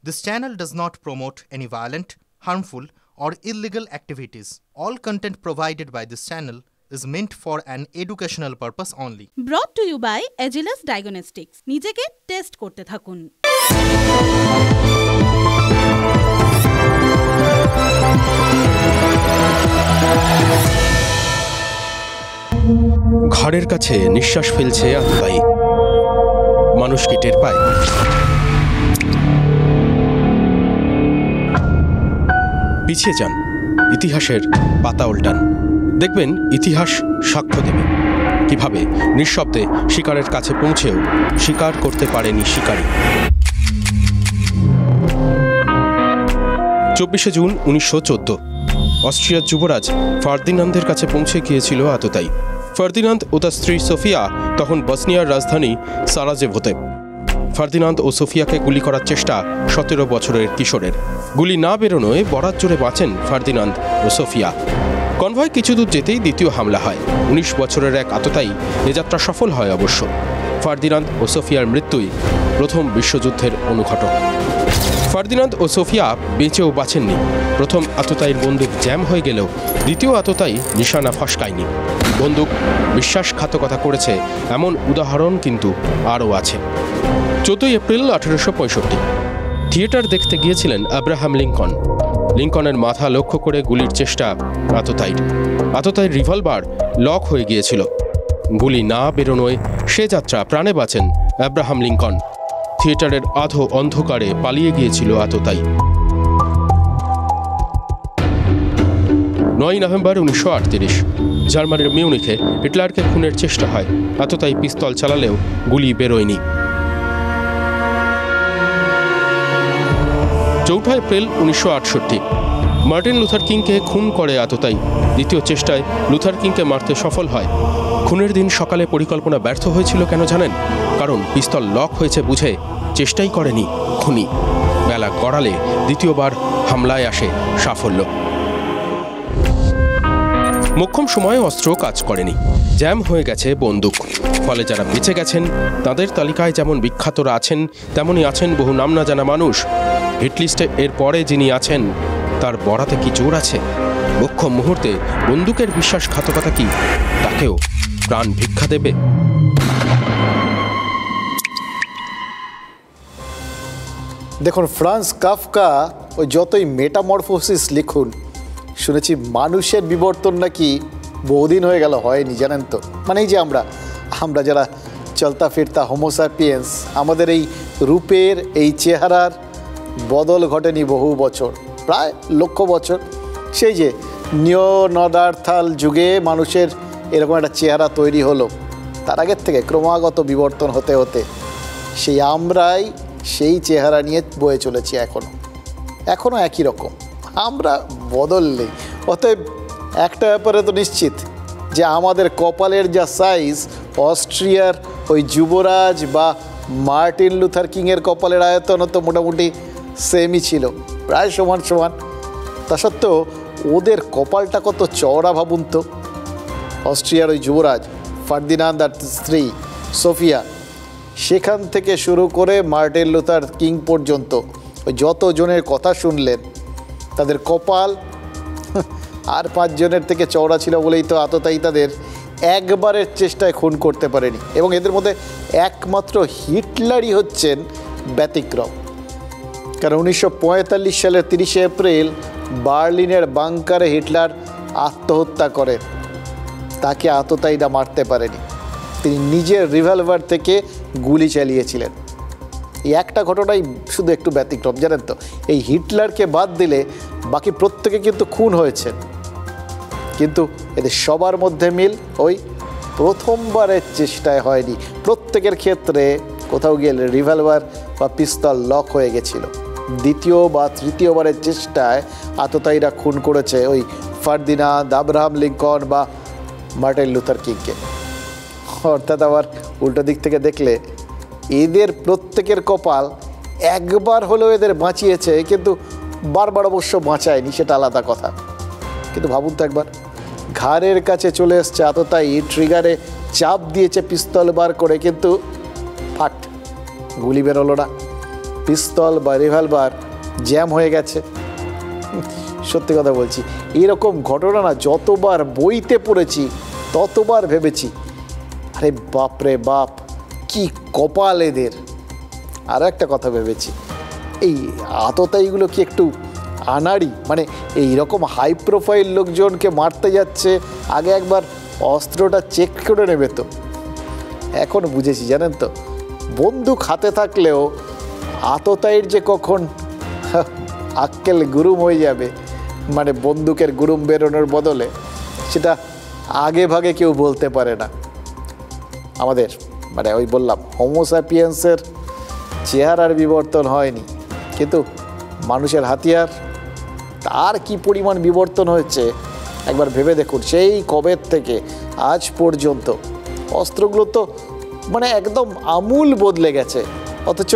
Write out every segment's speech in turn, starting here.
This channel does not promote any violent, harmful, or illegal activities. All content provided by this channel is meant for an educational purpose only. Brought to you by Agilus Diagnostics. নিজেকে test করতে থাকুন। ঘরের কাছে নিঃশ্বাস ফেলছে আততায়ী, মানুষ কি টের পায়? পিছিয়ে যান, ইতিহাসের পাতা উল্টান, দেখবেন ইতিহাস সাক্ষ্য দেবে কিভাবে নিঃশব্দে শিকারের কাছে পৌঁছেও শিকার করতে পারেনি শিকারী। 24 জুন 1914 অস্ট্রিয়ার যুবরাজ ফার্দিনান্দের কাছে পৌঁছে গিয়েছিল আততায়ী। ফার্দিনান্দ ও তার স্ত্রী সোফিয়া তখন বসনিয়ার রাজধানী সারাজেভোতে। ফার্দিনান্দ ও সোফিয়াকে গুলি করার চেষ্টা 17 বছরের কিশোরের। গুলি না বেরোনোয় বরাত জোরে বাঁচেন ফার্দিনান্দ ও সোফিয়া। কনভয় কিছু দূর যেতেই দ্বিতীয় হামলা হয়। 19 বছরের এক আততায়ী এ যাত্রা সফল হয় অবশ্য। ফার্দিনান্দ ও সোফিয়ার মৃত্যুই প্রথম বিশ্বযুদ্ধের অনুঘটক। ফার্দিনান্দ ও সোফিয়া বেঁচেও বাঁচেননি। প্রথম আততায়ীর বন্দুক জ্যাম হয়ে গেলেও দ্বিতীয় আততায়ী নিশানা ফসকায়নি। বন্দুক বিশ্বাসঘাতকতা করেছে এমন উদাহরণ কিন্তু আরও আছে। 14 এপ্রিল 1865 থিয়েটার দেখতে গিয়েছিলেন আব্রাহাম লিঙ্কন। লিঙ্কনের মাথা লক্ষ্য করে গুলির চেষ্টা আততায়ীর রিভলভার লক হয়ে গিয়েছিল। গুলি না বেরোনোয় সে যাত্রা প্রাণে বাঁচেন আব্রাহাম লিঙ্কন। থিয়েটারের আধো অন্ধকারে পালিয়ে গিয়েছিল আততায়ী। 9 নভেম্বর 1938 জার্মানির মিউনিখে হিটলারকে খুনের চেষ্টা হয়। আততায়ী পিস্তল চালালেও গুলি বেরোয়নি। 4 এপ্রিল 1968 মার্টিন লুথার কিংকে খুন করে আততায়ী। দ্বিতীয় চেষ্টায় লুথার কিংকে মারতে সফল হয়। খুনের দিন সকালে পরিকল্পনা ব্যর্থ হয়েছিল কেন জানেন? কারণ পিস্তল লক হয়েছে বুঝে চেষ্টাই করেনি খুনি। বেলা গড়ালে দ্বিতীয়বার হামলায় আসে সাফল্য। মোক্ষম সময়ে অস্ত্র কাজ করেনি, জ্যাম হয়ে গেছে বন্দুক। ফলে যারা বেঁচে গেছেন তাদের তালিকায় যেমন বিখ্যাতরা আছেন, তেমনই আছেন বহু নাম না জানা মানুষ। হিটলিস্টে এর পরে যিনি আছেন তার বরাতে কি জোর আছে? মোক্ষম মুহূর্তে বন্দুকের বিশ্বাসঘাতকতা কি তাকেও প্রাণ ভিক্ষা দেবে? দেখুন, ফ্রান্স কাফকা ওই যতই মেটামরফোসিস লিখুন, শুনেছি মানুষের বিবর্তন নাকি বহুদিন হয়ে গেল হয়নি, জানেন তো? মানে এই যে আমরা যারা চলতা ফিরতা হোমোসাপিয়েন্স, আমাদের এই রূপের এই চেহারার বদল ঘটেনি বহু বছর, প্রায় লক্ষ বছর। সেই যে নিওনদার্থাল যুগে মানুষের এরকম একটা চেহারা তৈরি হলো, তার আগের থেকে ক্রমাগত বিবর্তন হতে হতে সেই আমরাই সেই চেহারা নিয়ে বয়ে চলেছি এখনও একই রকম। আমরা বদল নেই। অতএব একটা ব্যাপারে তো নিশ্চিত যে আমাদের কপালের যা সাইজ অস্ট্রিয়ার ওই যুবরাজ বা মার্টিন লুথার কিংয়ের কপালের আয়তনও তো মোটামুটি সেমই ছিল, প্রায় সমান। তা সত্ত্বেও ওদের কপালটা কত চওড়া ভাবুন তো। অস্ট্রিয়ার ওই যুবরাজ ফার্দিনান্দ আর স্ত্রী সোফিয়া, সেখান থেকে শুরু করে মার্টিন লুথার কিং পর্যন্ত ওই যতজনের কথা শুনলেন, তাদের কপাল আর 5 জনের থেকে চওড়া ছিল বলেই তো আততায়ী তাদের একবারের চেষ্টায় খুন করতে পারেনি। এবং এদের মধ্যে একমাত্র হিটলারই হচ্ছেন ব্যতিক্রম। কারণ 1945 সালের 30 এপ্রিল বার্লিনের বাংকারে হিটলার আত্মহত্যা করেন। তাকে আততায়ীরা মারতে পারেনি, তিনি নিজের রিভলভার থেকে গুলি চালিয়েছিলেন। এই একটা ঘটনাই শুধু একটু ব্যতিক্রম, জানেন তো? এই হিটলারকে বাদ দিলে বাকি প্রত্যেকে কিন্তু খুন হয়েছেন, কিন্তু এদের সবার মধ্যে মিল ওই প্রথমবারের চেষ্টায় হয়নি। প্রত্যেকের ক্ষেত্রে কোথাও গিয়ে রিভলভার বা পিস্তল লক হয়ে গেছিল। দ্বিতীয় বা তৃতীয়বারের চেষ্টায় আততায়ীরা খুন করেছে ওই ফার্দিনান্দ, আব্রাহাম লিঙ্কন বা মার্টিন লুথার কিংকে। অর্থাৎ আবার উল্টো দিক থেকে দেখলে এদের প্রত্যেকের কপাল একবার হলেও এদের বাঁচিয়েছে, কিন্তু বারবার অবশ্য বাঁচায়নি, সেটা আলাদা কথা। কিন্তু ভাবুন তো একবার, ঘাড়ের কাছে চলে এসছে আততায়ী, ট্রিগারে চাপ দিয়েছে পিস্তল বার করে, কিন্তু ফাট, গুলি বেরোলো না। পিস্তল বা রিভলভার জ্যাম হয়ে গেছে। সত্যি কথা বলছি, এরকম ঘটনা না যতবার বইতে পড়েছি ততবার ভেবেছি, আরে বাপরে বাপ, কি কপাল এদের। আর একটা কথা ভেবেছি, এই আততায়ীগুলো কি একটু আনাড়ি? মানে এইরকম হাই প্রোফাইল লোকজনকে মারতে যাচ্ছে, আগে একবার অস্ত্রটা চেক করে নেবে তো। এখন বুঝেছি, জানেন তো, বন্দুক হাতে থাকলেও আততায়ীর যে কখন আক্কেল গুরুম হয়ে যাবে, মানে বন্দুকের গুরুম বেরোনোর বদলে, সেটা আগে ভাগে কেউ বলতে পারে না। আমাদের মানে ওই বললাম হোমোস্যাপিয়েন্সের চেহারার বিবর্তন হয়নি, কিন্তু মানুষের হাতিয়ার তার কি পরিমাণ বিবর্তন হয়েছে একবার ভেবে দেখুন। সেই কবের থেকে আজ পর্যন্ত অস্ত্রগুলো তো মানে একদম আমূল বদলে গেছে। অথচ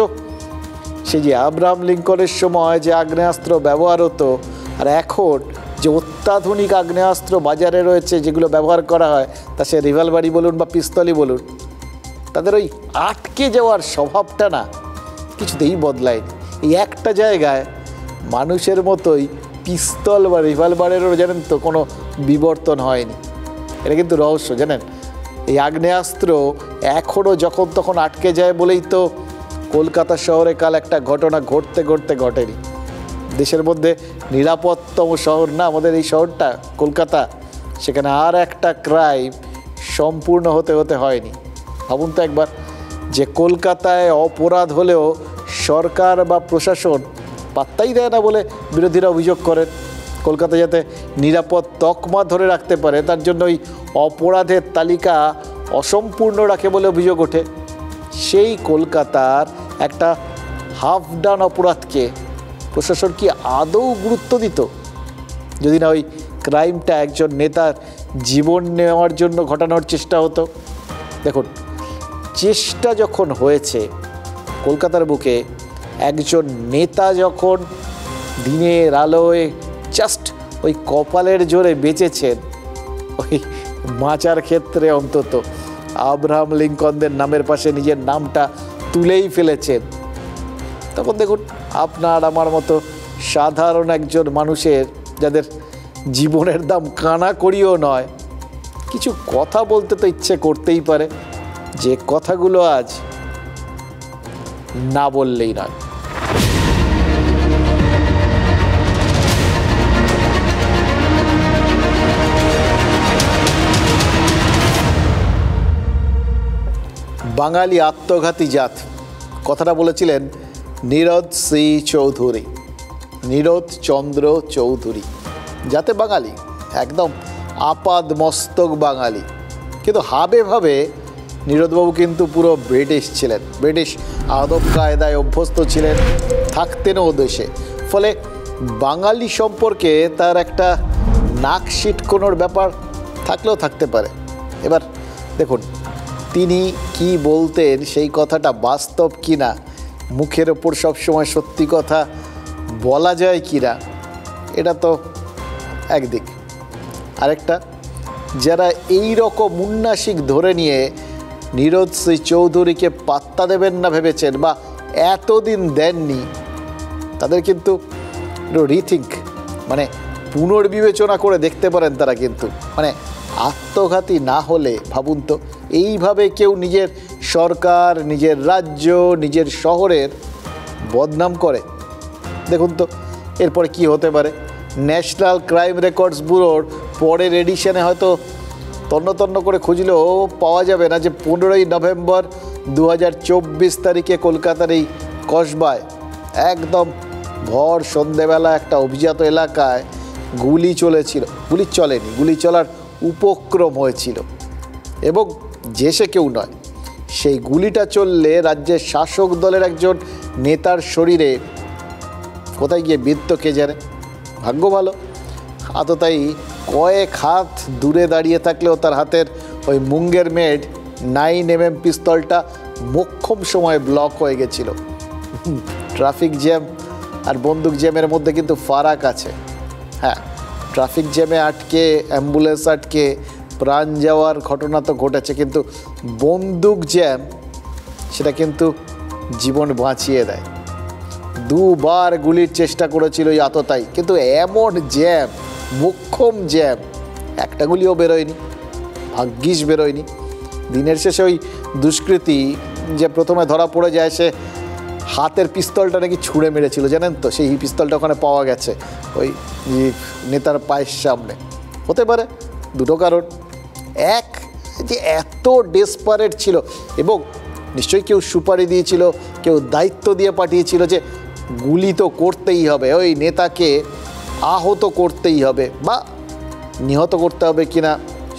সেই যে আব্রাহাম লিঙ্কনের সময় যে আগ্নেয়াস্ত্র ব্যবহার হতো, আর এখন যে অত্যাধুনিক আগ্নেয়াস্ত্র বাজারে রয়েছে যেগুলো ব্যবহার করা হয়, তা সে রিভলভারই বলুন বা পিস্তলই বলুন, তাদের ওই আটকে যাওয়ার স্বভাবটা না কিছুতেই বদলায়নি। এই একটা জায়গায় মানুষের মতোই পিস্তল বা রিভলভারেরও জানেন তো কোনো বিবর্তন হয়নি। এটা কিন্তু রহস্য, জানেন। এই আগ্নেয়াস্ত্র এখনও যখন তখন আটকে যায় বলেই তো কলকাতা শহরে কাল একটা ঘটনা ঘটতে ঘটতে ঘটেনি। দেশের মধ্যে নিরাপদতম শহর না আমাদের এই শহরটা কলকাতা, সেখানে আর একটা ক্রাইম সম্পূর্ণ হতে হতে হয়নি। ভাবুন তো একবার, যে কলকাতায় অপরাধ হলেও সরকার বা প্রশাসন পাত্তাই দেয় না বলে বিরোধীরা অভিযোগ করেন। কলকাতা যাতে নিরাপদ তকমা ধরে রাখতে পারে তার জন্য ওই অপরাধের তালিকা অসম্পূর্ণ রাখে বলে অভিযোগ ওঠে। সেই কলকাতার একটা হাফ ডান অপরাধকে প্রশাসন কি আদৌ গুরুত্ব দিত, যদি না ওই ক্রাইমটা একজন নেতার জীবন নেওয়ার জন্য ঘটানোর চেষ্টা হতো? দেখুন, চেষ্টা যখন হয়েছে কলকাতার বুকে, একজন নেতা যখন দিনের আলোয় জাস্ট ওই কপালের জোরে বেঁচেছেন, ওই মাচার ক্ষেত্রে অন্তত আব্রাহাম লিঙ্কনদের নামের পাশে নিজের নামটা তুলেই ফেলেছেন, তখন দেখুন আপনার আমার মতো সাধারণ একজন মানুষের, যাদের জীবনের দাম কানা করিও নয়, কিছু কথা বলতে তো ইচ্ছে করতেই পারে, যে কথাগুলো আজ না বললেই নয়। বাঙালি আত্মঘাতী জাত, কথাটা বলেছিলেন নীরদ সি চৌধুরী, নীরদ চন্দ্র চৌধুরী। যাতে বাঙালি, একদম আপাদ মস্তক বাঙালি, কিন্তু হাবে ভাবে নীরদবাবু কিন্তু পুরো ব্রিটিশ ছিলেন, ব্রিটিশ আদব কায়দায় অভ্যস্ত ছিলেন, থাকতেনও ও দেশে। ফলে বাঙালি সম্পর্কে তার একটা নাক সিটকোনোর ব্যাপার থাকলেও থাকতে পারে। এবার দেখুন, তিনি কি বলতেন সেই কথাটা বাস্তব কিনা, মুখের ওপর সবসময় সত্যি কথা বলা যায় কিনা, এটা তো একদিক। আরেকটা, যারা এই রকম উন্নাসিক ধরে নিয়ে নীরদ সি চৌধুরীকে পাত্তা দেবেন না ভেবেছেন বা এতদিন দেননি, তাদের কিন্তু রিথিঙ্ক মানে পুনর্বিবেচনা করে দেখতে পারেন। তারা কিন্তু মানে আত্মঘাতী না হলে ভাবুন তো, এইভাবে কেউ নিজের সরকার, নিজের রাজ্য, নিজের শহরের বদনাম করে, দেখুন তো এরপরে কি হতে পারে। ন্যাশনাল ক্রাইম রেকর্ডস ব্যুরোর পরের এডিশনে হয়তো তন্ন করে খুঁজলেও পাওয়া যাবে না যে 15ই নভেম্বর 2024 তারিখে কলকাতার এই কসবায় একদম ভর সন্ধেবেলা একটা অভিজাত এলাকায় গুলি চলেছিল, গুলি চলেনি, গুলি চলার উপক্রম হয়েছিল, এবং যে সে কেউ নয়, সেই গুলিটা চললে রাজ্যের শাসক দলের একজন নেতার শরীরে কোথায় গিয়ে বিদ্ধ কে জানে। ভাগ্য ভালো, আততায়ী কয়েক হাত দূরে দাঁড়িয়ে থাকলেও তার হাতের ওই মুঙ্গের মেড 9mm পিস্তলটা মোক্ষম সময়ে ব্লক হয়ে গেছিল। ট্রাফিক জ্যাম আর বন্দুক জ্যামের মধ্যে কিন্তু ফারাক আছে। হ্যাঁ, ট্রাফিক জ্যামে আটকে, অ্যাম্বুলেন্স আটকে প্রাণ যাওয়ার ঘটনা তো ঘটেছে, কিন্তু বন্দুক জ্যাম সেটা কিন্তু জীবন বাঁচিয়ে দেয়। দুবার গুলির চেষ্টা করেছিল এই আততায়ী, কিন্তু এমন জ্যাম, মোক্ষম জ্যাম, একটা গুলিও বেরোয়নি, ভাগ্যিস বেরোয়নি। দিনের শেষে ওই দুষ্কৃতী যে প্রথমে ধরা পড়ে যায়, সে হাতের পিস্তলটা নাকি ছুঁড়ে মেরেছিল, জানেন তো? সেই পিস্তলটা ওখানে পাওয়া গেছে ওই নেতার পায়ের সামনে। হতে পারে দুটো কারণ, এক যে এত ডেসপারেট ছিল, এবং নিশ্চয়ই কেউ সুপারি দিয়েছিল, কেউ দায়িত্ব দিয়ে পাঠিয়েছিল যে গুলি তো করতেই হবে, ওই নেতাকে আহত করতেই হবে বা নিহত করতে হবে কিনা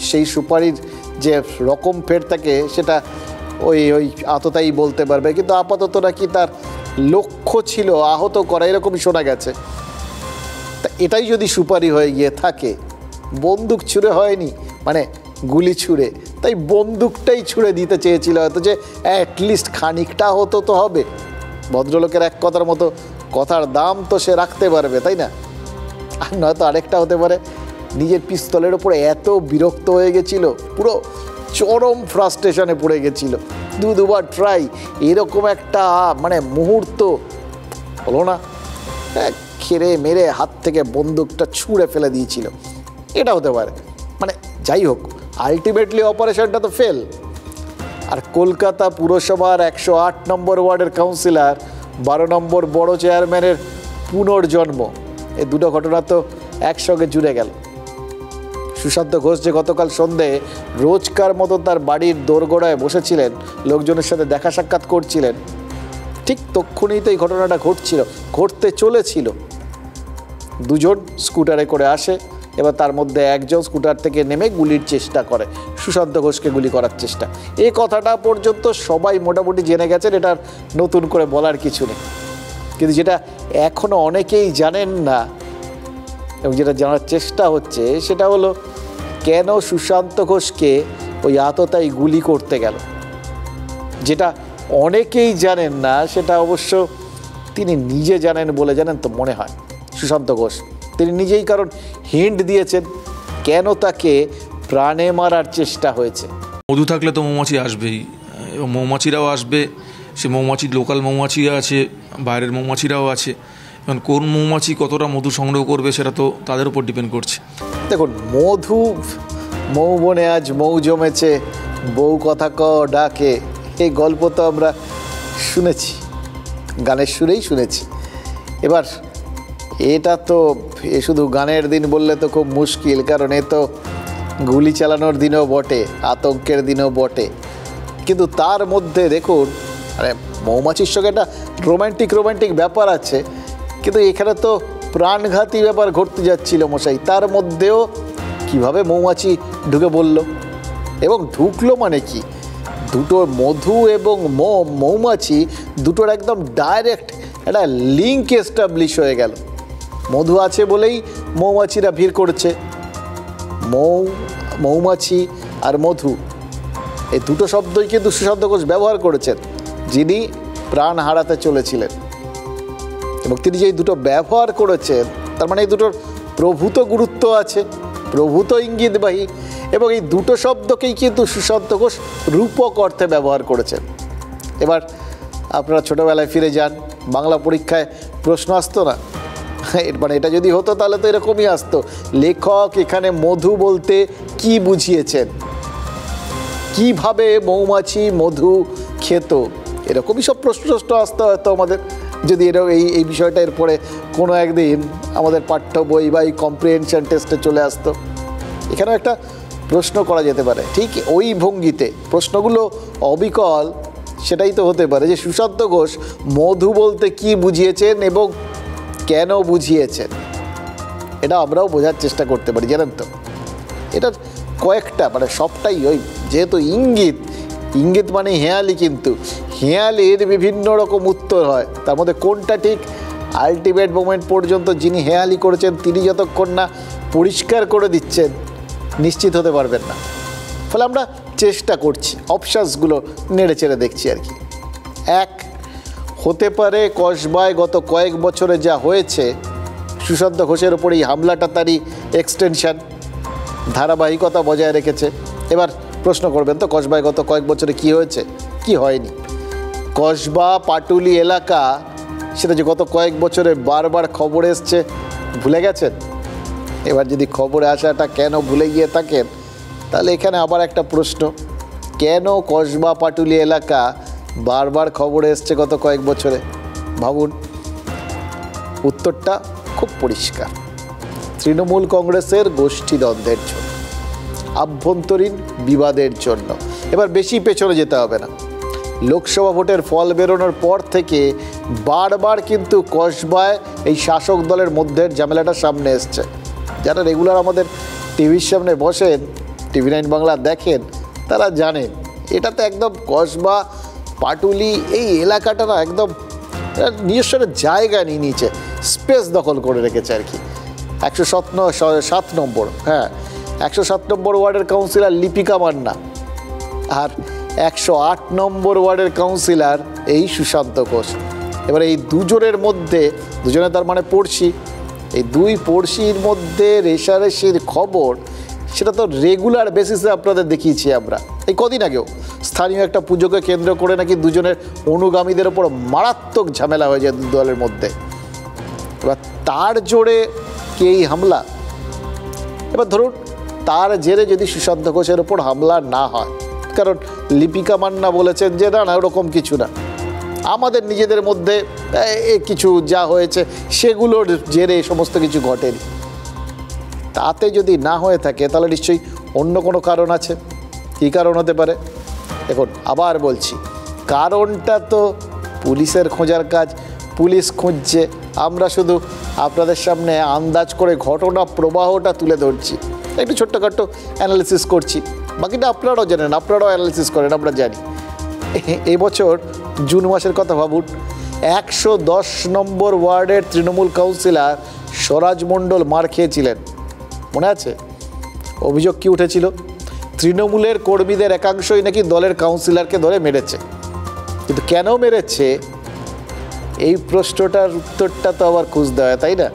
সেই সুপারির যে রকম ফের থাকে সেটা ওই আততায়ী বলতে পারবে, কিন্তু আপাতত নাকি তার লক্ষ্য ছিল আহত করা, এরকমই শোনা গেছে। তা এটাই যদি সুপারি হয়ে গিয়ে থাকে, বন্দুক ছুঁড়ে হয়নি, মানে গুলি ছুঁড়ে, তাই বন্দুকটাই ছুঁড়ে দিতে চেয়েছিল হয়তো, যে অ্যাটলিস্ট খানিকটা হতো তো হবে। ভদ্রলোকের এক কথার মতো কথার দাম তো সে রাখতে পারবে, তাই না? আর নয়তো আরেকটা হতে পারে, নিজের পিস্তলের ওপরে এত বিরক্ত হয়ে গেছিল, পুরো চরম ফ্রাস্ট্রেশনে পড়ে গেছিল, দুবার ট্রাই, এরকম একটা মানে মুহূর্ত হলো না, খেরে মেরে হাত থেকে বন্দুকটা ছুঁড়ে ফেলে দিয়েছিল, এটা হতে পারে। মানে যাই হোক, আলটিমেটলি অপারেশনটা তো ফেল। আর কলকাতা পুরসভার 108 নম্বর ওয়ার্ডের কাউন্সিলর, 12 নম্বর বড় চেয়ারম্যানের পুনর্জন্ম, এই দুটো ঘটনা তো একসঙ্গে জুড়ে গেল। সুশান্ত ঘোষ যে গতকাল সন্ধে রোজকার মতো তার বাড়ির দোরগোড়ায় বসেছিলেন, লোকজনের সাথে দেখা সাক্ষাৎ করছিলেন, ঠিক তক্ষুনি তো এই ঘটনাটা ঘটতে চলেছিল। দুজন স্কুটারে করে আসে, এবার তার মধ্যে একজন স্কুটার থেকে নেমে গুলির চেষ্টা করে, সুশান্ত ঘোষকে গুলি করার চেষ্টা। এই কথাটা পর্যন্ত সবাই মোটামুটি জেনে গেছেন, এটার নতুন করে বলার কিছু নেই। কিন্তু যেটা এখনও অনেকেই জানেন না এবং যেটা জানার চেষ্টা হচ্ছে, সেটা হলো কেন সুশান্ত ঘোষকে ওই আততায়ী গুলি করতে গেল। যেটা অনেকেই জানেন না, সেটা অবশ্য তিনি নিজে জানেন বলে জানেন তো মনে হয়। সুশান্ত ঘোষ তিনি নিজেই কারণ হিন্ট দিয়েছেন কেন তাকে প্রাণে মারার চেষ্টা হয়েছে। মধু থাকলে তো মৌমাছি আসবেই, এবং মৌমাছিরাও আসবে। সে মৌমাছি লোকাল মৌমাছি আছে, বাইরের মৌমাছিরাও আছে। এখন কোন মৌমাছি কতটা মধু সংগ্রহ করবে সেটা তো তাদের উপর ডিপেন্ড করছে। দেখুন, মৌ বনে আজ মৌ জমেছে, বউ কথা ক ডাকে, এই গল্প তো আমরা শুনেছি, গানের সুরেই শুনেছি। এবার এটা তো শুধু গানের দিন বললে তো খুব মুশকিল, কারণ এ তো গুলি চালানোর দিনও বটে, আতঙ্কের দিনও বটে। কিন্তু তার মধ্যে দেখুন, মানে মৌমাছির সঙ্গে একটা রোম্যান্টিক ব্যাপার আছে, কিন্তু এখানে তো প্রাণঘাতী ব্যাপার ঘটতে যাচ্ছিল মশাই। তার মধ্যেও কিভাবে মৌমাছি ঢুকে বলল, এবং ঢুকলো মানে কি, দুটো মধু এবং মৌমাছি দুটোর একদম ডাইরেক্ট একটা লিঙ্ক এস্টাবলিশ হয়ে গেল। মধু আছে বলেই মৌমাছিরা ভিড় করছে, মৌমাছি আর মধু, এই দুটো শব্দই কিন্তু সুশান্ত ঘোষ ব্যবহার করেছেন, যিনি প্রাণ হারাতে চলেছিলেন। এবং তিনি যে দুটো ব্যবহার করেছেন, তার মানে এই দুটোর প্রভূত গুরুত্ব আছে, প্রভূত ইঙ্গিতবাহী, এবং এই দুটো শব্দকেই কিন্তু সুশান্ত ঘোষ রূপক অর্থে ব্যবহার করেছেন। এবার আপনারা ছোটোবেলায় ফিরে যান, বাংলা পরীক্ষায় প্রশ্ন আসতো না, মানে এটা যদি হতো তাহলে তো এরকমই আসতো, লেখক এখানে মধু বলতে কি বুঝিয়েছেন, কিভাবে মৌমাছি মধু খেত, এরকমই সব প্রশ্ন আসতো হয়তো আমাদের, যদি এই বিষয়টা এরপরে কোনো একদিন আমাদের পাঠ্য বই বা এই কম্প্রিহেনশন টেস্টে চলে আসতো। এখানেও একটা প্রশ্ন করা যেতে পারে, ঠিক ওই ভঙ্গিতে প্রশ্নগুলো অবিকল সেটাই তো হতে পারে যে সুশান্ত ঘোষ মধু বলতে কি বুঝিয়েছেন এবং কেন বুঝিয়েছেন, এটা আমরাও বোঝার চেষ্টা করতে পারি, জানেন তো। এটার কয়েকটা, মানে সবটাই ওই যেহেতু ইঙ্গিত মানে হেঁয়ালি, কিন্তু হেঁয়ালির বিভিন্ন রকম উত্তর হয়, তার মধ্যে কোনটা ঠিক আলটিমেট মোমেন্ট পর্যন্ত যিনি হেঁয়ালি করেছেন তিনি যতক্ষণ না পরিষ্কার করে দিচ্ছেন নিশ্চিত হতে পারবেন না। ফলে আমরা চেষ্টা করছি, অপশানসগুলো নেড়ে চেড়ে দেখছি আর কি। এক হতে পারে কসবায় গত কয়েক বছরে যা হয়েছে, সুশান্ত ঘোষের ওপর এই হামলাটা তারই এক্সটেনশন, ধারাবাহিকতা বজায় রেখেছে। এবার প্রশ্ন করবেন তো, কসবায় গত কয়েক বছরে কি হয়েছে, কি হয়নি? কসবা পাটুলি এলাকা সেটা যে গত কয়েক বছরে বারবার খবরে এসছে ভুলে গেছেন? এবার যদি খবরে আসাটা কেন ভুলে গিয়ে থাকেন, তাহলে এখানে আবার একটা প্রশ্ন, কেন কসবা পাটুলি এলাকা বারবার খবরে এসছে গত কয়েক বছরে? ভাবুন, উত্তরটা খুব পরিষ্কার, তৃণমূল কংগ্রেসের গোষ্ঠীদ্বন্দ্বের জন্য, আভ্যন্তরীণ বিবাদের জন্য। এবার বেশি পেছনে যেতে হবে না, লোকসভা ভোটের ফল বেরোনোর পর থেকে বারবার কিন্তু কসবায় এই শাসক দলের মধ্যে ঝামেলাটা সামনে এসছে। যারা রেগুলার আমাদের টিভির সামনে বসেন, টিভি 9 বাংলা দেখেন, তারা জানেন এটাতে একদম কসবা পাটুলি এই এলাকাটা না একদম নিজস্ব জায়গা নিয়ে নিয়েছে, স্পেস দখল করে রেখেছে আর কি। 107 নম্বর, হ্যাঁ 107 নম্বর ওয়ার্ডের কাউন্সিলর লিপিকা মান্না আর 108 নম্বর ওয়ার্ডের কাউন্সিলর এই সুশান্ত ঘোষ। এবার এই দুজনের মধ্যে, দুজনে তার মানে পড়শি, এই দুই পড়শির মধ্যে রেষারেষির খবর সেটা তো রেগুলার বেসিসে আপনাদের দেখিয়েছি আমরা। এই কদিন আগেও স্থানীয় একটা পুজোকে কেন্দ্র করে নাকি দুজনের অনুগামীদের ওপর মারাত্মক ঝামেলা হয়ে যায় দু দলের মধ্যে। এবার তার জোরে কে এই হামলা? এবার ধরুন তার জেরে যদি সুশান্ত ঘোষের ওপর হামলা না হয়, কারণ লিপিকা মান্না বলেছেন যে না ওরকম কিছু না, আমাদের নিজেদের মধ্যে কিছু যা হয়েছে সেগুলোর জেরে সমস্ত কিছু ঘটেনি, তাতে যদি না হয়ে থাকে তাহলে নিশ্চয়ই অন্য কোনো কারণ আছে। কী কারণ হতে পারে? দেখুন আবার বলছি, কারণটা তো পুলিশের খোঁজার কাজ, পুলিশ খুঁজছে, আমরা শুধু আপনাদের সামনে আন্দাজ করে ঘটনা প্রবাহটা তুলে ধরছি, একটু ছোট্টখাট্টো অ্যানালিসিস করছি, বাকিটা আপনারাও জানেন, আপনারাও অ্যানালিসিস করেন, আমরা জানি। এই বছর জুন মাসের কথা ভাবুন, 110 নম্বর ওয়ার্ডের তৃণমূল কাউন্সিলর স্বরাজ মণ্ডল মার খেয়েছিলেন, মনে আছে? অভিযোগ কি উঠেছিল? তৃণমূলের কর্মীদের একাংশই নাকি দলের কাউন্সিলরকে ধরে মেরেছে। কিন্তু কেন মেরেছে, এই প্রশ্নটার উত্তরটা তো আবার খুঁজতে হয়, তাই না?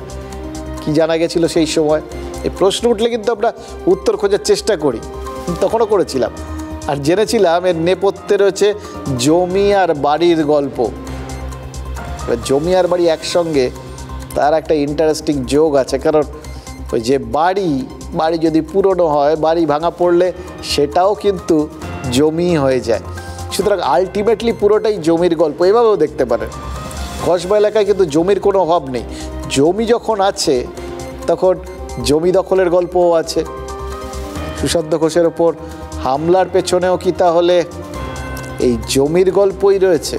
কি জানা গেছিল সেই সময়? এই প্রশ্ন উঠলে কিন্তু আমরা উত্তর খোঁজার চেষ্টা করি, তখনও করেছিলাম, আর জেনেছিলাম এর নেপথ্যে রয়েছে জমি আর বাড়ির গল্প। এবার জমি আর বাড়ি একসঙ্গে, তার একটা ইন্টারেস্টিং যোগ আছে, কারণ ওই যে বাড়ি যদি পুরনো হয়, বাড়ি ভাঙা পড়লে সেটাও কিন্তু জমি হয়ে যায়। সুতরাং আলটিমেটলি পুরোটাই জমির গল্প, এভাবেও দেখতে পারেন। কসবা এলাকায় কিন্তু জমির কোনো অভাব নেই, জমি যখন আছে তখন জমি দখলের গল্পও আছে। সুশান্ত ঘোষের ওপর হামলার পেছনেও কি তাহলে এই জমির গল্পই রয়েছে?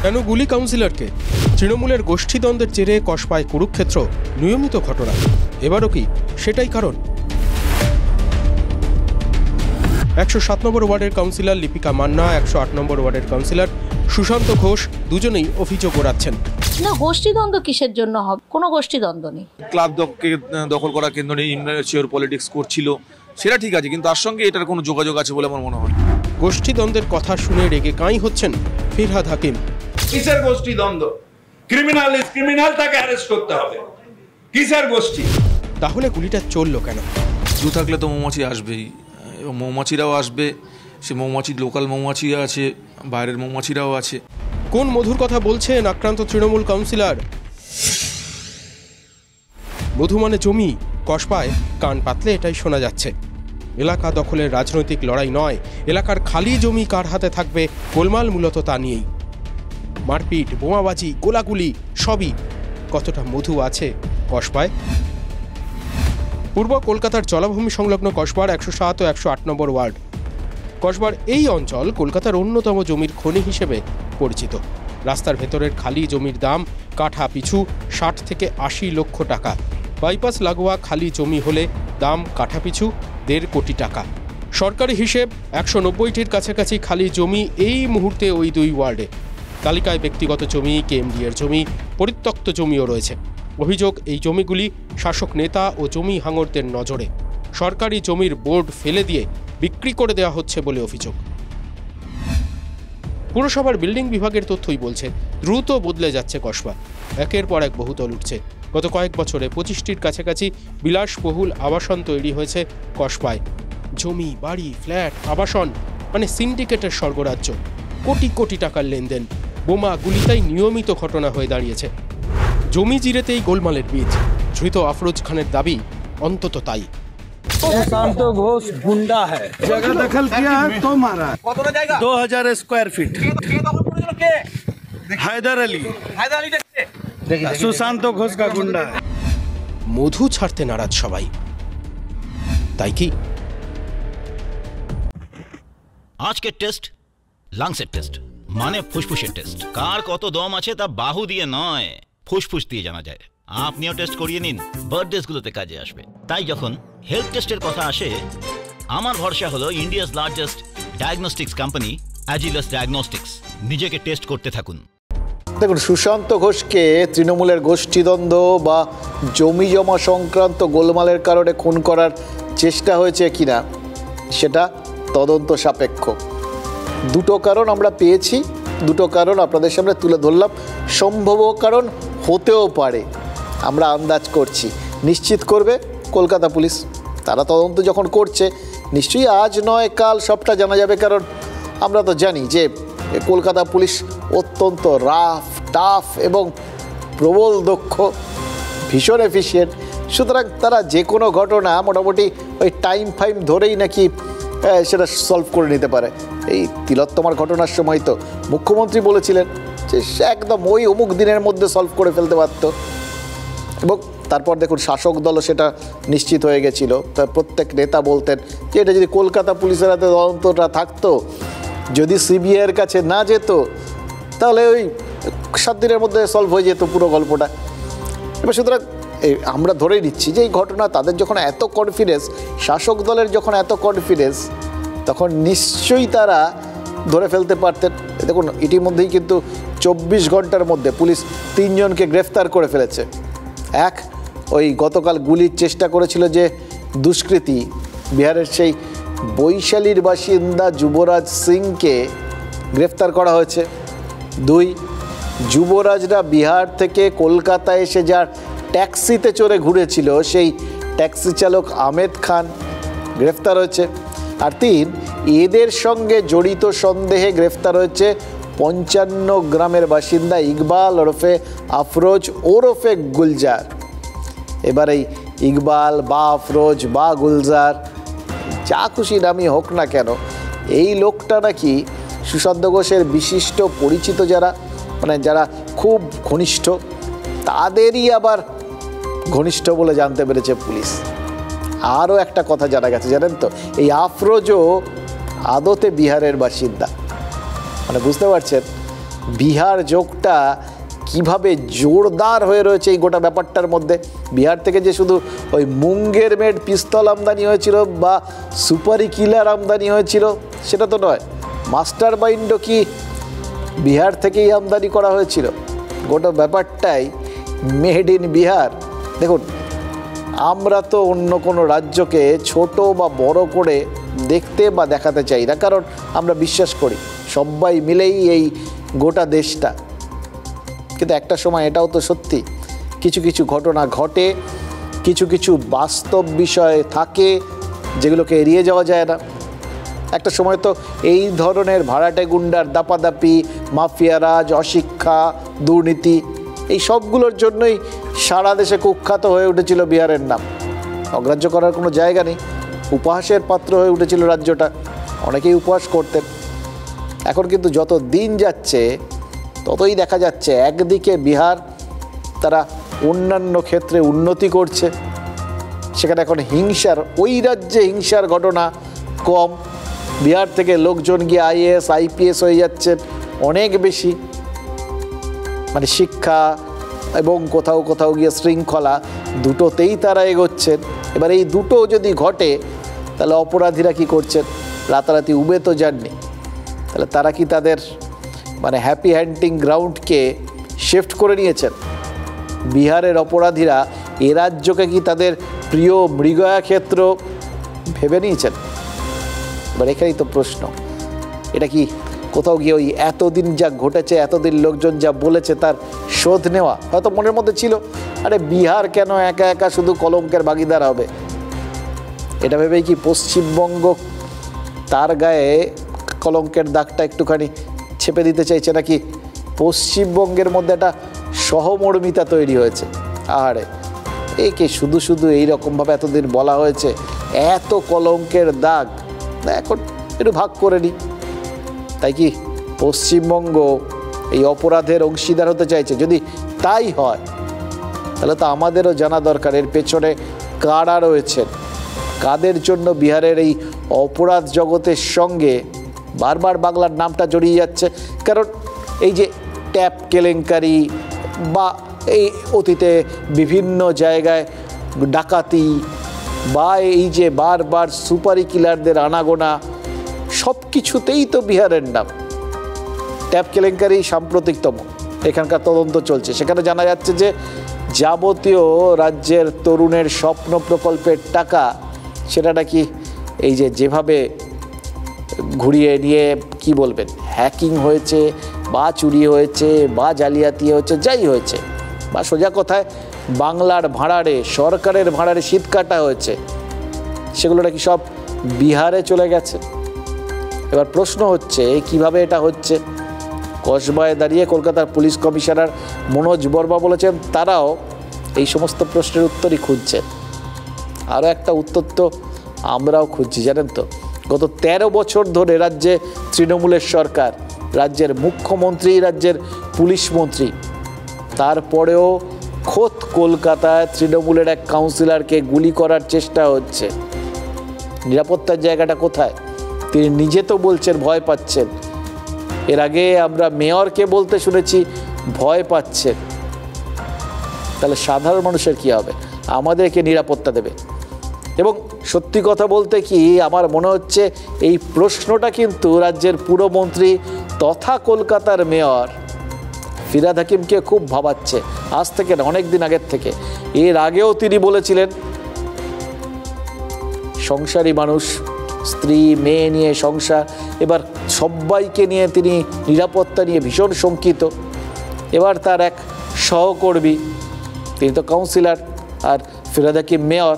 কেন গুলি কাউন্সিলরকে? তৃণমূলের গোষ্ঠীদ্বন্দ্বের জেরে কসবায় কুরুক্ষেত্র নিয়মিত ঘটনা, এবারও কি সেটাই কারণ? 107 নম্বর ওয়ার্ডের কাউন্সিলর লিপিকা মান্না, 108 নম্বর ওয়ার্ডের কাউন্সিলর সুশান্ত ঘোষ দুজনেই অভিযোগ ওড়াচ্ছেন। না, গোষ্ঠীদ্বন্দ্ব কিসের জন্য হবে? কোনো গোষ্ঠীদ্বন্দ্ব নেই। ক্লাব দখল করা কেন্দ্র নিয়ে ইমেচিওর পলিটিক্স করছিল, সেটা ঠিক আছে, কিন্তু তার সঙ্গে এটার কোনো যোগাযোগ আছে বলে আমার মনে হয়। গোষ্ঠীদ্বন্দ্বের কথা শুনে রেগে কাঁই হচ্ছেন ফিরহাদ হাকিম। কিসের গোষ্ঠীদ্বন্দ্ব? ক্রিমিনাল তাকে অ্যারেস্ট করতে হবে, কিসের গোষ্ঠী? তাহলে গুলিটা চললো কেন? জু থাকলে তো মৌমাছি আসবেই, এবং মৌমাছিরাও আসবে, সে মৌমাছি লোকাল মৌমাছি আছে, বাইরের মৌমাছিরাও আছে। কোন মধুর কথা বলছেন আক্রান্ত তৃণমূল কাউন্সিলর? মধু মানে জমি। কসবায় কান পাতলে এটাই শোনা যাচ্ছে। এলাকা দখলের রাজনৈতিক লড়াই নয়, এলাকার খালি জমি কার হাতে থাকবে গোলমাল মূলত তা নিয়েই। মারপিট, বোমাবাজি, গোলাগুলি সবই। কতটা মধু আছে কসবায়? পূর্ব কলকাতার জলাভূমি সংলগ্ন কসবার 107 ও 108 নম্বর ওয়ার্ড। কসবার এই অঞ্চল কলকাতার অন্যতম জমির খনি হিসেবে পরিচিত। রাস্তার ভেতরের খালি জমির দাম কাঠা পিছু 60 থেকে 80 লক্ষ টাকা। বাইপাস লাগোয়া খালি জমি হলে দাম কাঠা পিছু 1.5 কোটি টাকা। সরকারি হিসেব 190টির কাছাকাছি খালি জমি এই মুহূর্তে ওই দুই ওয়ার্ডে। তালিকায় ব্যক্তিগত জমি, কেএমডি এর জমি, পরিত্যক্ত জমিও রয়েছে। অভিযোগ, এই জমিগুলি শাসক নেতা ও জমি হাঙরদের নজরে। সরকারি জমির বোর্ড ফেলে দিয়ে বিক্রি করে দেওয়া হচ্ছে বলে অভিযোগ। পুরসভার বিল্ডিং বিভাগের তথ্যই বলছে দ্রুত বদলে যাচ্ছে কসবা। একের পর এক বহুতল উঠছে। গত কয়েক বছরে 25টির কাছাকাছি বিলাসবহুল আবাসন তৈরি হয়েছে কসবায়। জমি, বাড়ি, ফ্ল্যাট, আবাসন মানে সিন্ডিকেটের স্বর্গরাজ্য। কোটি কোটি টাকার লেনদেন, বোমা, গুলিতাই নিয়মিত ঘটনা হয়ে দাঁড়িয়েছে। জমি জিরেতেই গোলমালের বীজ। ধৃত আফরোজ খানের দাবি অন্তত তাই। सुशांत घोष गुंडा है, जगह दखल किया है तो मारा। 2000 स्क्वायर फीट हैदर अली सुशांत घोष का गुंडा है। মধু ছাড়তে নারাজ সবাই, তাই কি? আজকের টেস্ট লাংসের টেস্ট, মানে ফুসফুসের টেস্ট। কার কত দম আছে তা বাহু দিয়ে নয়, ফুসফুস দিয়ে জানা যায়। আপনিও টেস্ট করিয়ে নিন, বার্থডেসগুলোতে কাজে আসবে। তাই যখন হেলথ টেস্টের কথা আসে, আমার ভরসা হলো India's largest diagnostics company Agilus Diagnostics. নিজেকে টেস্ট করতে থাকুন। দেখুন, সুশান্ত ঘোষকে তৃণমূলের গোষ্ঠীদ্বন্দ্ব বা জমি জমা সংক্রান্ত গোলমালের কারণে খুন করার চেষ্টা হয়েছে কিনা সেটা তদন্ত সাপেক্ষ। দুটো কারণ আমরা পেয়েছি, দুটো কারণ আপনাদের সামনে তুলে ধরলাম। সম্ভব কারণ হতেও পারে, আমরা আন্দাজ করছি। নিশ্চিত করবে কলকাতা পুলিশ। তারা তদন্ত যখন করছে, নিশ্চয়ই আজ নয় কাল সবটা জানা যাবে। কারণ আমরা তো জানি যে কলকাতা পুলিশ অত্যন্ত রাফ, টাফ এবং প্রবল দক্ষ, ভীষণ এফিশিয়েন্ট। সুতরাং তারা যে কোনো ঘটনা মোটামুটি ওই টাইম ফাইম ধরেই নাকি সেটা সলভ করে নিতে পারে। এই তিলোত্তমার ঘটনার সময় তো মুখ্যমন্ত্রী বলেছিলেন যে একদম ওই অমুক দিনের মধ্যে সলভ করে ফেলতে পারত, এবং তারপর দেখুন শাসক দলও সেটা নিশ্চিত হয়ে গেছিল। তার প্রত্যেক নেতা বলতেন যে এটা যদি কলকাতা পুলিশের হাতে তদন্তটা থাকতো, যদি সিবিআইয়ের কাছে না যেত, তাহলে ওই 7 দিনের মধ্যে সলভ হয়ে যেত পুরো গল্পটা। এবার সুতরাং আমরা ধরেই নিচ্ছি যে এই ঘটনা, তাদের যখন এত কনফিডেন্স, শাসক দলের যখন এত কনফিডেন্স, তখন নিশ্চয়ই তারা ধরে ফেলতে পারতেন। দেখুন, ইতিমধ্যেই কিন্তু 24 ঘন্টার মধ্যে পুলিশ 3 জনকে গ্রেফতার করে ফেলেছে। এক, ওই গতকাল গুলির চেষ্টা করেছিল যে দুষ্কৃতী, বিহারের সেই বৈশালীর বাসিন্দা যুবরাজ সিংকে গ্রেফতার করা হয়েছে। 2, যুবরাজরা বিহার থেকে কলকাতায় এসে যার ট্যাক্সিতে চড়ে ঘুরেছিল, সেই ট্যাক্সি চালক আহমেদ খান গ্রেফতার হয়েছে। আর 3, এদের সঙ্গে জড়িত সন্দেহে গ্রেফতার হয়েছে 55 গ্রামের বাসিন্দা ইকবাল ওরফে আফরোজ ওরফে গুলজার। এবার এই ইকবাল বা আফরোজ বা গুলজার, যা খুশি নামই হোক না কেন, এই লোকটা নাকি সুশান্ত ঘোষের বিশিষ্ট পরিচিত যারা, মানে যারা খুব ঘনিষ্ঠ, তাদেরই আবার ঘনিষ্ঠ বলে জানতে পেরেছে পুলিশ। আরও একটা কথা জানা গেছে, জানেন তো, এই আফরোজও আদতে বিহারের বাসিন্দা। মানে বুঝতে পারছেন বিহার যোগটা কিভাবে জোরদার হয়ে রয়েছে এই গোটা ব্যাপারটার মধ্যে। বিহার থেকে যে শুধু ওই মুঙ্গের মেড পিস্তল আমদানি হয়েছিল বা সুপারি কিলার আমদানি হয়েছিল সেটা তো নয়, মাস্টার মাইন্ডও কি বিহার থেকেই আমদানি করা হয়েছিল। গোটা ব্যাপারটাই মেড ইন বিহার। দেখুন, আমরা তো অন্য কোনো রাজ্যকে ছোট বা বড় করে দেখতে বা দেখাতে চাই না, কারণ আমরা বিশ্বাস করি সবাই মিলেই এই গোটা দেশটা। কিন্তু একটা সময় এটাও তো সত্যি, কিছু কিছু ঘটনা ঘটে, কিছু কিছু বাস্তব বিষয় থাকে যেগুলোকে এড়িয়ে যাওয়া যায় না। একটা সময় তো এই ধরনের ভাড়াটে গুন্ডার দাপাদাপি, মাফিয়ারাজ, অশিক্ষা, দুর্নীতি, এই সবগুলোর জন্যই সারা দেশে কুখ্যাত হয়ে উঠেছিল বিহারের নাম। অগ্রাহ্য করার কোনো জায়গা নেই, উপহাসের পাত্র হয়ে উঠেছিল রাজ্যটা, অনেকেই উপহাস করতেন। এখন কিন্তু যত দিন যাচ্ছে ততই দেখা যাচ্ছে একদিকে বিহার তারা অন্যান্য ক্ষেত্রে উন্নতি করছে, সেখানে এখন হিংসার, ওই রাজ্যে হিংসার ঘটনা কম। বিহার থেকে লোকজন গিয়ে IAS IPS হয়ে যাচ্ছেন অনেক বেশি, মানে শিক্ষা এবং কোথাও কোথাও গিয়ে শৃঙ্খলা, দুটোতেই তারা এগোচ্ছেন। এবার এই দুটো যদি ঘটে তাহলে অপরাধীরা কি করছেন? রাতারাতি উবে তো যাননি, তাহলে তারা কি তাদের মানে হ্যাপি হান্টিং গ্রাউন্ডকে শিফট করে নিয়েছেন? বিহারের অপরাধীরা এ রাজ্যকে কি তাদের প্রিয় মৃগয়া ক্ষেত্র ভেবে নিয়েছেন? এবার এখানেই তো প্রশ্ন, এটা কি কোথাও গিয়ে ওই এতদিন যা ঘটেছে, এতদিন লোকজন যা বলেছে তার শোধ নেওয়া হয়তো মনের মধ্যে ছিল। আরে বিহার কেন একা একা শুধু কলঙ্কের ভাগিদার হবে, এটা ভেবেই কি পশ্চিমবঙ্গ তার গায়ে কলঙ্কের দাগটা একটুখানি ছেপে দিতে চাইছে, নাকি পশ্চিমবঙ্গের মধ্যে একটা সহমর্মিতা তৈরি হয়েছে? আরে একে শুধু শুধু এইরকমভাবে এতদিন বলা হয়েছে, এত কলঙ্কের দাগ, এখন একটু ভাগ করে নিই। তাই কি পশ্চিমবঙ্গ এই অপরাধের অংশীদার হতে চাইছে? যদি তাই হয় তাহলে তো আমাদেরও জানা দরকার এর পেছনে কারা রয়েছেন, কাদের জন্য বিহারের এই অপরাধ জগতের সঙ্গে বারবার বাংলার নামটা জড়িয়ে যাচ্ছে। কারণ এই যে ট্যাপ কেলেঙ্কারি বা এই অতীতে বিভিন্ন জায়গায় ডাকাতি বা এই যে বারবার সুপারি কিলারদের আনাগোনা, সব কিছুতেই তো বিহারের নাম। ট্যাপ কেলেঙ্কারি সাম্প্রতিকতম, এখানকার তদন্ত চলছে। সেখানে জানা যাচ্ছে যে যাবতীয় রাজ্যের তরুণের স্বপ্ন প্রকল্পের টাকা সেটা নাকি এই যেভাবে ঘুরিয়ে নিয়ে কি বলবেন, হ্যাকিং হয়েছে বা চুরি হয়েছে বা জালিয়াতি হয়েছে, যাই হয়েছে, বা সোজা কথায় বাংলার ভাড়ারে, সরকারের ভাড়ারে শীত কাটা হয়েছে, সেগুলো নাকি সব বিহারে চলে গেছে। এবার প্রশ্ন হচ্ছে কিভাবে এটা হচ্ছে। কসবায় দাঁড়িয়ে কলকাতার পুলিশ কমিশনার মনোজ বর্মা বলেছেন তারাও এই সমস্ত প্রশ্নের উত্তরই খুঁজছেন। আরও একটা উত্তর তো আমরাও খুঁজছি, জানেন তো। গত 13 বছর ধরে রাজ্যে তৃণমূলের সরকার, রাজ্যের মুখ্যমন্ত্রী, রাজ্যের পুলিশ মন্ত্রী, তারপরেও খোদ কলকাতায় তৃণমূলের এক কাউন্সিলরকে গুলি করার চেষ্টা হচ্ছে। নিরাপত্তার জায়গাটা কোথায়? তিনি নিজে তো বলছেন ভয় পাচ্ছেন। এর আগে আমরা মেয়রকে বলতে শুনেছি ভয় পাচ্ছেন। তাহলে সাধারণ মানুষের কি হবে? আমাদেরকে নিরাপত্তা দেবে? এবং সত্যি কথা বলতে কি আমার মনে হচ্ছে এই প্রশ্নটা কিন্তু রাজ্যের পুরমন্ত্রী তথা কলকাতার মেয়র ফিরহাদ হাকিমকে খুব ভাবাচ্ছে। আজ থেকে না, অনেক দিন আগের থেকে। এর আগেও তিনি বলেছিলেন সংসারী মানুষ, স্ত্রী মেয়ে নিয়ে সংসার, এবার সবাইকে নিয়ে তিনি নিরাপত্তা নিয়ে ভীষণ শঙ্কিত। এবার তার এক সহকর্মী, তিনি তো কাউন্সিলর আর ফিরহাদ হাকিম মেয়র,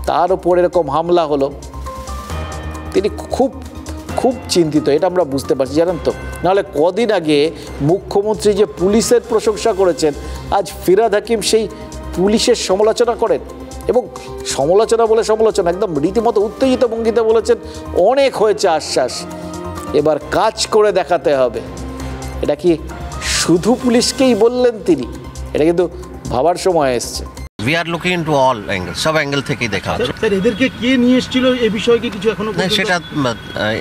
তার ওপর এরকম হামলা হলো, তিনি খুব খুব চিন্তিত। এটা আমরা বুঝতে পারছি, জানেন তো। নাহলে কদিন আগে মুখ্যমন্ত্রী যে পুলিশের প্রশংসা করেছেন, আজ ফিরহাদ হাকিম সেই পুলিশের সমালোচনা করেন। এবং সমালোচনা বলে সমালোচনা, একদম রীতিমতো উত্তেজিত ভঙ্গিতে বলেছেন অনেক হয়েছে আশ্বাস, এবার কাজ করে দেখাতে হবে। এটা কি শুধু পুলিশকেই বললেন তিনি? এটা কিন্তু ভাবার সময় এসছে। We are looking into all angles, সব অ্যাঙ্গেল থেকেই দেখা হচ্ছে। স্যার, এদেরকে কে নিয়ে এসেছিল এই বিষয়ে কি কিছু এখনো? সেটা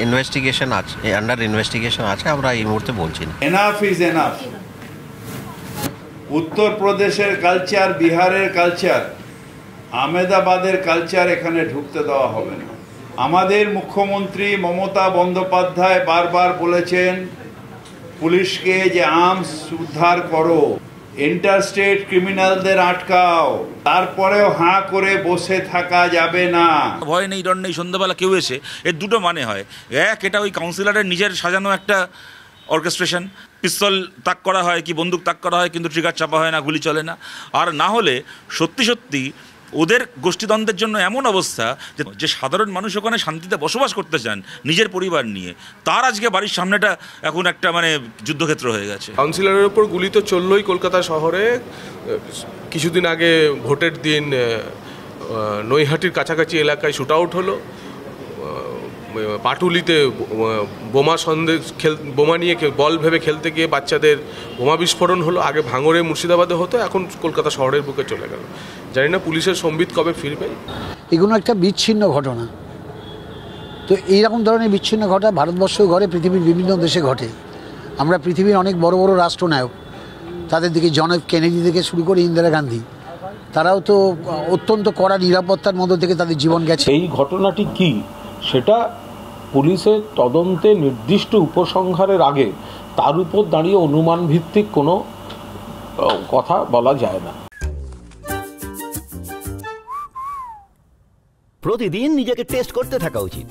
ইনভেস্টিগেশন আছে, আন্ডার ইনভেস্টিগেশন আছে, আমরা এই মুহূর্তে বলছি না। Enough is enough. উত্তরপ্রদেশের কালচার, বিহারের কালচার, আহমেদাবাদের কালচার এখানে ঢুকতে দেওয়া হবে না। আমাদের মুখ্যমন্ত্রী মমতা বন্দ্যোপাধ্যায় বারবার বলেছেন পুলিশকে যে আর্মস উদ্ধার করো, ইন্টারস্টেট ক্রিমিনালদের আটকাও, তারপরেও হাঁ করে বসে থাকা যাবে না। ভয় নেই, ডর নেই, সন্ধ্যাবেলা কেউ এসে, এর দুটো মানে হয়। এক, এটা ওই কাউন্সিলরের নিজের সাজানো একটা অর্কেস্ট্রেশন, পিস্তল তাক করা হয় কি বন্দুক তাক করা হয়, কিন্তু ট্রিগার চাপা হয় না, গুলি চলে না। আর না হলে সত্যি সত্যি ওদের গোষ্ঠীদ্বন্দ্বের জন্য এমন অবস্থা যে সাধারণ মানুষ ওখানে শান্তিতে বসবাস করতে চান নিজের পরিবার নিয়ে, তার আজকে বাড়ির সামনেটা এখন একটা মানে যুদ্ধক্ষেত্র হয়ে গেছে। কাউন্সিলরের ওপর গুলি তো চললই কলকাতা শহরে। কিছুদিন আগে ভোটের দিন নৈহাটির কাছাকাছি এলাকায় শ্যুট আউট হলো, পাটুলিতে বোমা নিয়ে বল ভেবে খেলতে গিয়ে বাচ্চাদের বোমা বিস্ফোরণ হলো। আগে ভাঙড়ে মুর্শিদাবাদে হতো, এখন কলকাতা শহরের বুকে চলে গেল। জানি না পুলিশের সম্বিত কবে ফিরবে। এগুলো একটা বিচ্ছিন্ন ঘটনা। তো এইরকম ধরনের বিচ্ছিন্ন ঘটনা ভারতবর্ষ ঘটে, পৃথিবীর বিভিন্ন দেশে ঘটে। আমরা পৃথিবীর অনেক বড় বড় রাষ্ট্রনায়ক, তাদের দিকে জন এফ কেনেডি থেকে শুরু করে ইন্দিরা গান্ধী, তারাও তো অত্যন্ত কড়া নিরাপত্তার মধ্য থেকে তাদের জীবন গেছে। এই ঘটনাটি কি সেটা পুলিশের তদন্তে নির্দিষ্ট উপসংহারের আগে তার উপর দাঁড়িয়ে অনুমান ভিত্তিক কোনো কথা বলা যায় না। প্রতিদিন নিজেকে টেস্ট করতে থাকা উচিত।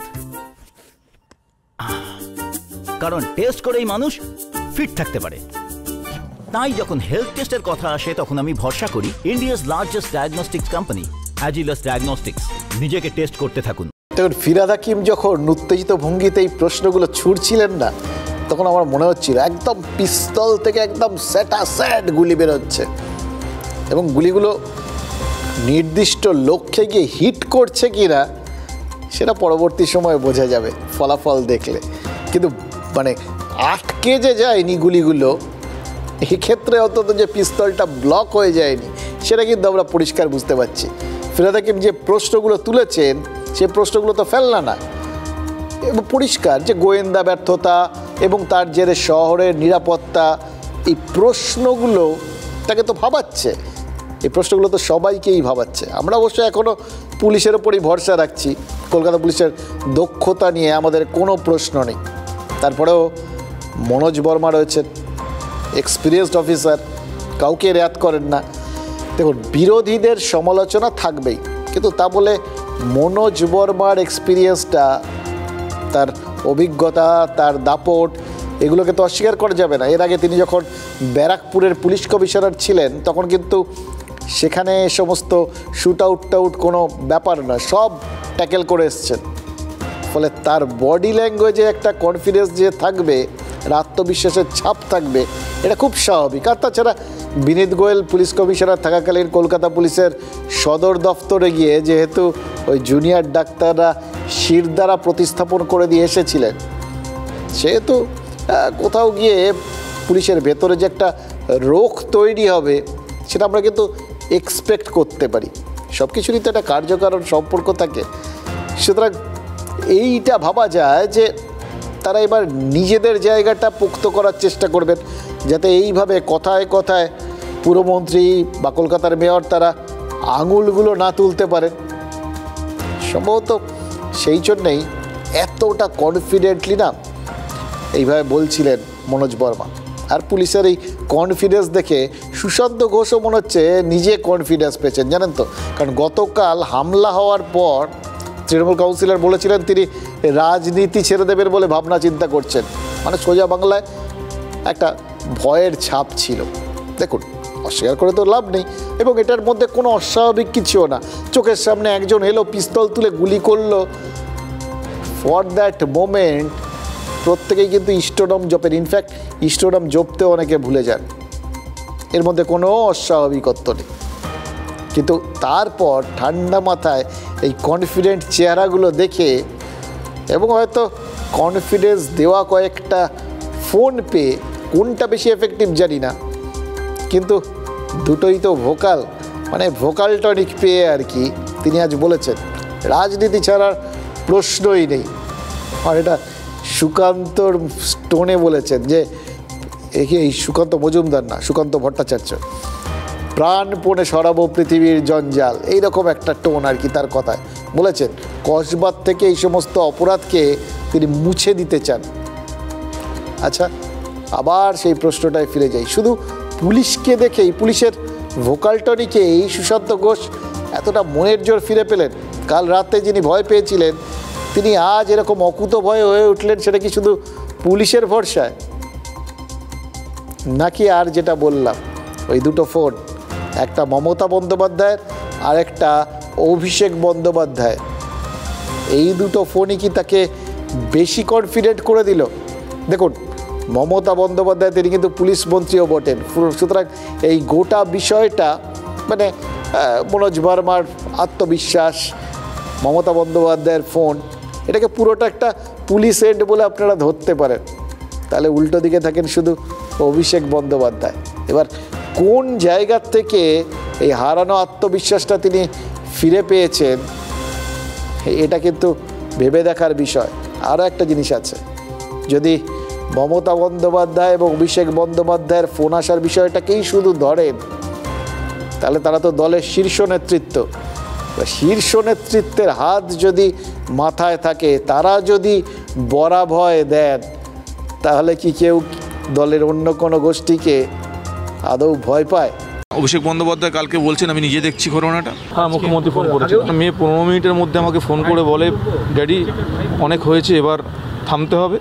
কারণ টেস্ট করেই মানুষ ফিট থাকতে পারে। তাই যখন হেলথ টেস্টের কথা আসে তখন আমি ভরসা করি India's largest diagnostics company Agilus Diagnostics. নিজেকে টেস্ট করতে থাকুন। তখন ফিরহাদ হাকিম যখন উত্তেজিত ভঙ্গিতে এই প্রশ্নগুলো ছুড়ছিলেন না, তখন আমার মনে হচ্ছিল একদম পিস্তল থেকে একদম স্যাট গুলি বেরোচ্ছে, এবং গুলিগুলো নির্দিষ্ট লক্ষ্যে গিয়ে হিট করছে কিনা সেটা পরবর্তী সময়ে বোঝা যাবে ফলাফল দেখলে। কিন্তু মানে আটকে যে যায়নি গুলিগুলো, এক্ষেত্রে অন্তত যে পিস্তলটা ব্লক হয়ে যায়নি সেটা কিন্তু আমরা পরিষ্কার বুঝতে পারছি। ফিরহাদ হাকিম যে প্রশ্নগুলো তুলেছেন সে প্রশ্নগুলো তো ফেলনা না, এবং পরিষ্কার যে গোয়েন্দা ব্যর্থতা এবং তার জেরে শহরের নিরাপত্তা, এই প্রশ্নগুলো তাকে তো ভাবাচ্ছে, এই প্রশ্নগুলো তো সবাইকেই ভাবাচ্ছে। আমরা অবশ্য এখনও পুলিশের ওপরই ভরসা রাখছি, কলকাতা পুলিশের দক্ষতা নিয়ে আমাদের কোনো প্রশ্ন নেই। তারপরেও মনোজ বর্মা রয়েছেন, এক্সপিরিয়েন্সড অফিসার, কাউকে রেয়াত করেন না। দেখুন, বিরোধীদের সমালোচনা থাকবেই, কিন্তু তা বলে মনোজ বর্মার এক্সপিরিয়েন্সটা, তার অভিজ্ঞতা, তার দাপট, এগুলোকে তো অস্বীকার করা যাবে না। এর আগে তিনি যখন ব্যারাকপুরের পুলিশ কমিশনার ছিলেন তখন কিন্তু সেখানে সমস্ত শ্যুট আউট কোনো ব্যাপার নয়, সব ট্যাকেল করে এসছেন। ফলে তার বডি ল্যাঙ্গুয়েজে একটা কনফিডেন্স যে থাকবে, আত্মবিশ্বাসের ছাপ থাকবে, এটা খুব স্বাভাবিক। আর তাছাড়া বিনীত গোয়েল পুলিশ কমিশনার থাকাকালীন কলকাতা পুলিশের সদর দফতরে গিয়ে যেহেতু ওই জুনিয়র ডাক্তাররা শিরদাঁড়া প্রতিস্থাপন করে দিয়ে এসেছিলেন, সেহেতু কোথাও গিয়ে পুলিশের ভেতরে যে একটা রোখ তৈরি হবে সেটা আমরা কিন্তু এক্সপেক্ট করতে পারি। সব কিছুরই তো একটা কার্যকারণ সম্পর্ক থাকে। সুতরাং এইটা ভাবা যায় যে তারা এবার নিজেদের জায়গাটা পোক্ত করার চেষ্টা করবেন, যাতে এইভাবে কথায় কথায় পুরমন্ত্রী বা কলকাতার মেয়র তারা আঙুলগুলো না তুলতে পারেন। সম্ভবত সেই জন্যেই এতটা কনফিডেন্টলি না এইভাবে বলছিলেন মনোজ বর্মা। আর পুলিশের এই কনফিডেন্স দেখে সুশান্ত ঘোষও মনে হচ্ছে নিজে কনফিডেন্স পেয়েছেন, জানেন তো। কারণ গতকাল হামলা হওয়ার পর তৃণমূল কাউন্সিলর বলেছিলেন তিনি রাজনীতি ছেড়ে দেবেন বলে ভাবনা চিন্তা করছেন। মানে সোজা বাংলায় একটা ভয়ের ছাপ ছিল। দেখুন, অস্বীকার করে তো লাভ নেই, এবং এটার মধ্যে কোনো অস্বাভাবিক কিছুও না। চোখের সামনে একজন এলো, পিস্তল তুলে গুলি করলো, ফর দ্যাট মোমেন্ট প্রত্যেকেই কিন্তু ইষ্টনাম জপেন। ইনফ্যাক্ট ইষ্টনাম জপতেও অনেকে ভুলে যান, এর মধ্যে কোনো অস্বাভাবিকত্ব নেই। কিন্তু তারপর ঠান্ডা মাথায় এই কনফিডেন্ট চেহারাগুলো দেখে, এবং হয়তো কনফিডেন্স দেওয়া কয়েকটা ফোন পেয়ে, কোনটা বেশি এফেক্টিভ জানি না, কিন্তু দুটোই তো ভোকাল, মানে ভোকাল টনিক পেয়ে আর কি তিনি আজ বলেছেন রাজনীতি ছাড়ার প্রশ্নই নেই। আর এটা সুকান্তর টোনে বলেছেন, যে এই সুকান্ত মজুমদার না, সুকান্ত ভট্টাচার্য, প্রাণপণে সরাবো পৃথিবীর জঞ্জাল, এইরকম একটা টোন আর কি তার কথায় বলেছেন। কসবার থেকে এই সমস্ত অপরাধকে তিনি মুছে দিতে চান। আচ্ছা, আবার সেই প্রশ্নটায় ফিরে যাই, শুধু পুলিশকে দেখেই, পুলিশের ভোকাল টনিকে এই সুশান্ত ঘোষ এতটা মনের জোর ফিরে পেলেন? কাল রাতে যিনি ভয় পেয়েছিলেন তিনি আজ এরকম অকুত ভয় হয়ে উঠলেন, সেটা কি শুধু পুলিশের ভরসায়, নাকি আর যেটা বললাম ওই দুটো ফোন, একটা মমতা বন্দ্যোপাধ্যায়ের আর একটা অভিষেক বন্দ্যোপাধ্যায়, এই দুটো ফোনই কি তাকে বেশি কনফিডেন্ট করে দিল? দেখুন, মমতা বন্দ্যোপাধ্যায় তিনি কিন্তু পুলিশ মন্ত্রীও বটেন, সুতরাং এই গোটা বিষয়টা মানে মনোজ বর্মার আত্মবিশ্বাস, মমতা বন্দ্যোপাধ্যায়ের ফোন, এটাকে পুরোটা একটা পুলিশ এড বলে আপনারা ধরতে পারেন। তাহলে উল্টো দিকে থাকেন শুধু অভিষেক বন্দ্যোপাধ্যায়। এবার কোন জায়গার থেকে এই হারানো আত্মবিশ্বাসটা তিনি ফিরে পেয়েছেন, এটা কিন্তু ভেবে দেখার বিষয়। আরও একটা জিনিস আছে, যদি মমতা বন্দ্যোপাধ্যায় এবং অভিষেক বন্দ্যোপাধ্যায়ের ফোন আসার বিষয়টাকেই শুধু ধরেন, তাহলে তারা তো দলের শীর্ষ নেতৃত্ব। শীর্ষ নেতৃত্বের হাত যদি মাথায় থাকে, তারা যদি বরাভয় দেন, তাহলে কি কেউ দলের অন্য কোনো গোষ্ঠীকে আদৌ ভয় পায়? অভিষেক বন্দ্যোপাধ্যায় কালকে বলছেন আমি নিজে দেখছি ঘটনাটা। হ্যাঁ, মুখ্যমন্ত্রী ফোন করেছে, মেয়ে 15 মিনিটের মধ্যে আমাকে ফোন করে বলে, ড্যাডি অনেক হয়েছে, এবার থামতে হবে,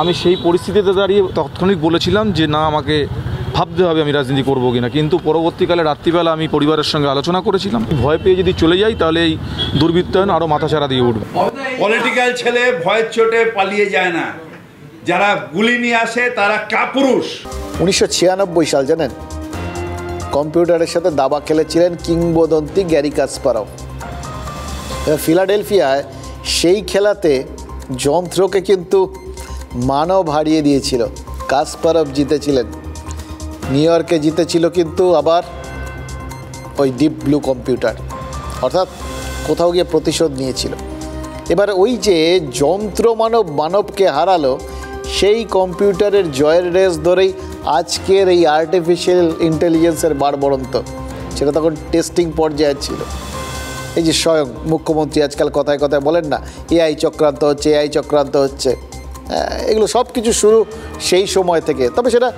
আমি সেই পরিস্থিতিতে দাঁড়িয়ে তৎক্ষণিক বলেছিলাম যে না, আমাকে ভাবতে হবে আমি রাজনীতি করবো কিনা। কিন্তু পরবর্তীকালে রাত্রিবেলা আমি পরিবারের সঙ্গে আলোচনা করেছিলাম, ভয় পেয়ে যদি চলে যাই তাহলে এই দুর্বৃত্তায়ন আরও মাথাচাড়া দিয়ে উঠবে। পলিটিক্যাল ছেলে ভয়ের চোটে পালিয়ে যায় না, যারা গুলি নিয়ে আসে তারা কাপুরুষ। 1996 সাল জানেন, কম্পিউটারের সাথে দাবা খেলেছিলেন কিংবদন্তি গ্যারি কাসপারভ। ফিলাডেলফিয়ায় সেই খেলাতে যন্ত্রকে কিন্তু মানব হারিয়ে দিয়েছিল, কাসপারভ জিতেছিলেন। নিউ ইয়র্কে জিতেছিল কিন্তু আবার ওই ডিপ ব্লু কম্পিউটার, অর্থাৎ কোথাও গিয়ে প্রতিশোধ নিয়েছিল। এবার ওই যে যন্ত্র মানবকে হারালো, সেই কম্পিউটারের জয়ের রেস ধরেই আজকের এই আর্টিফিশিয়াল ইন্টেলিজেন্সের বাড়বড়ন্ত, সেটা তখন টেস্টিং পর্যায়ে ছিল। এই যে স্বয়ং মুখ্যমন্ত্রী আজকাল কথায় কথায় বলেন না, এআই চক্রান্ত হচ্ছে, এআই চক্রান্ত হচ্ছে, এগুলো সব কিছু শুরু সেই সময় থেকে। তবে সেটা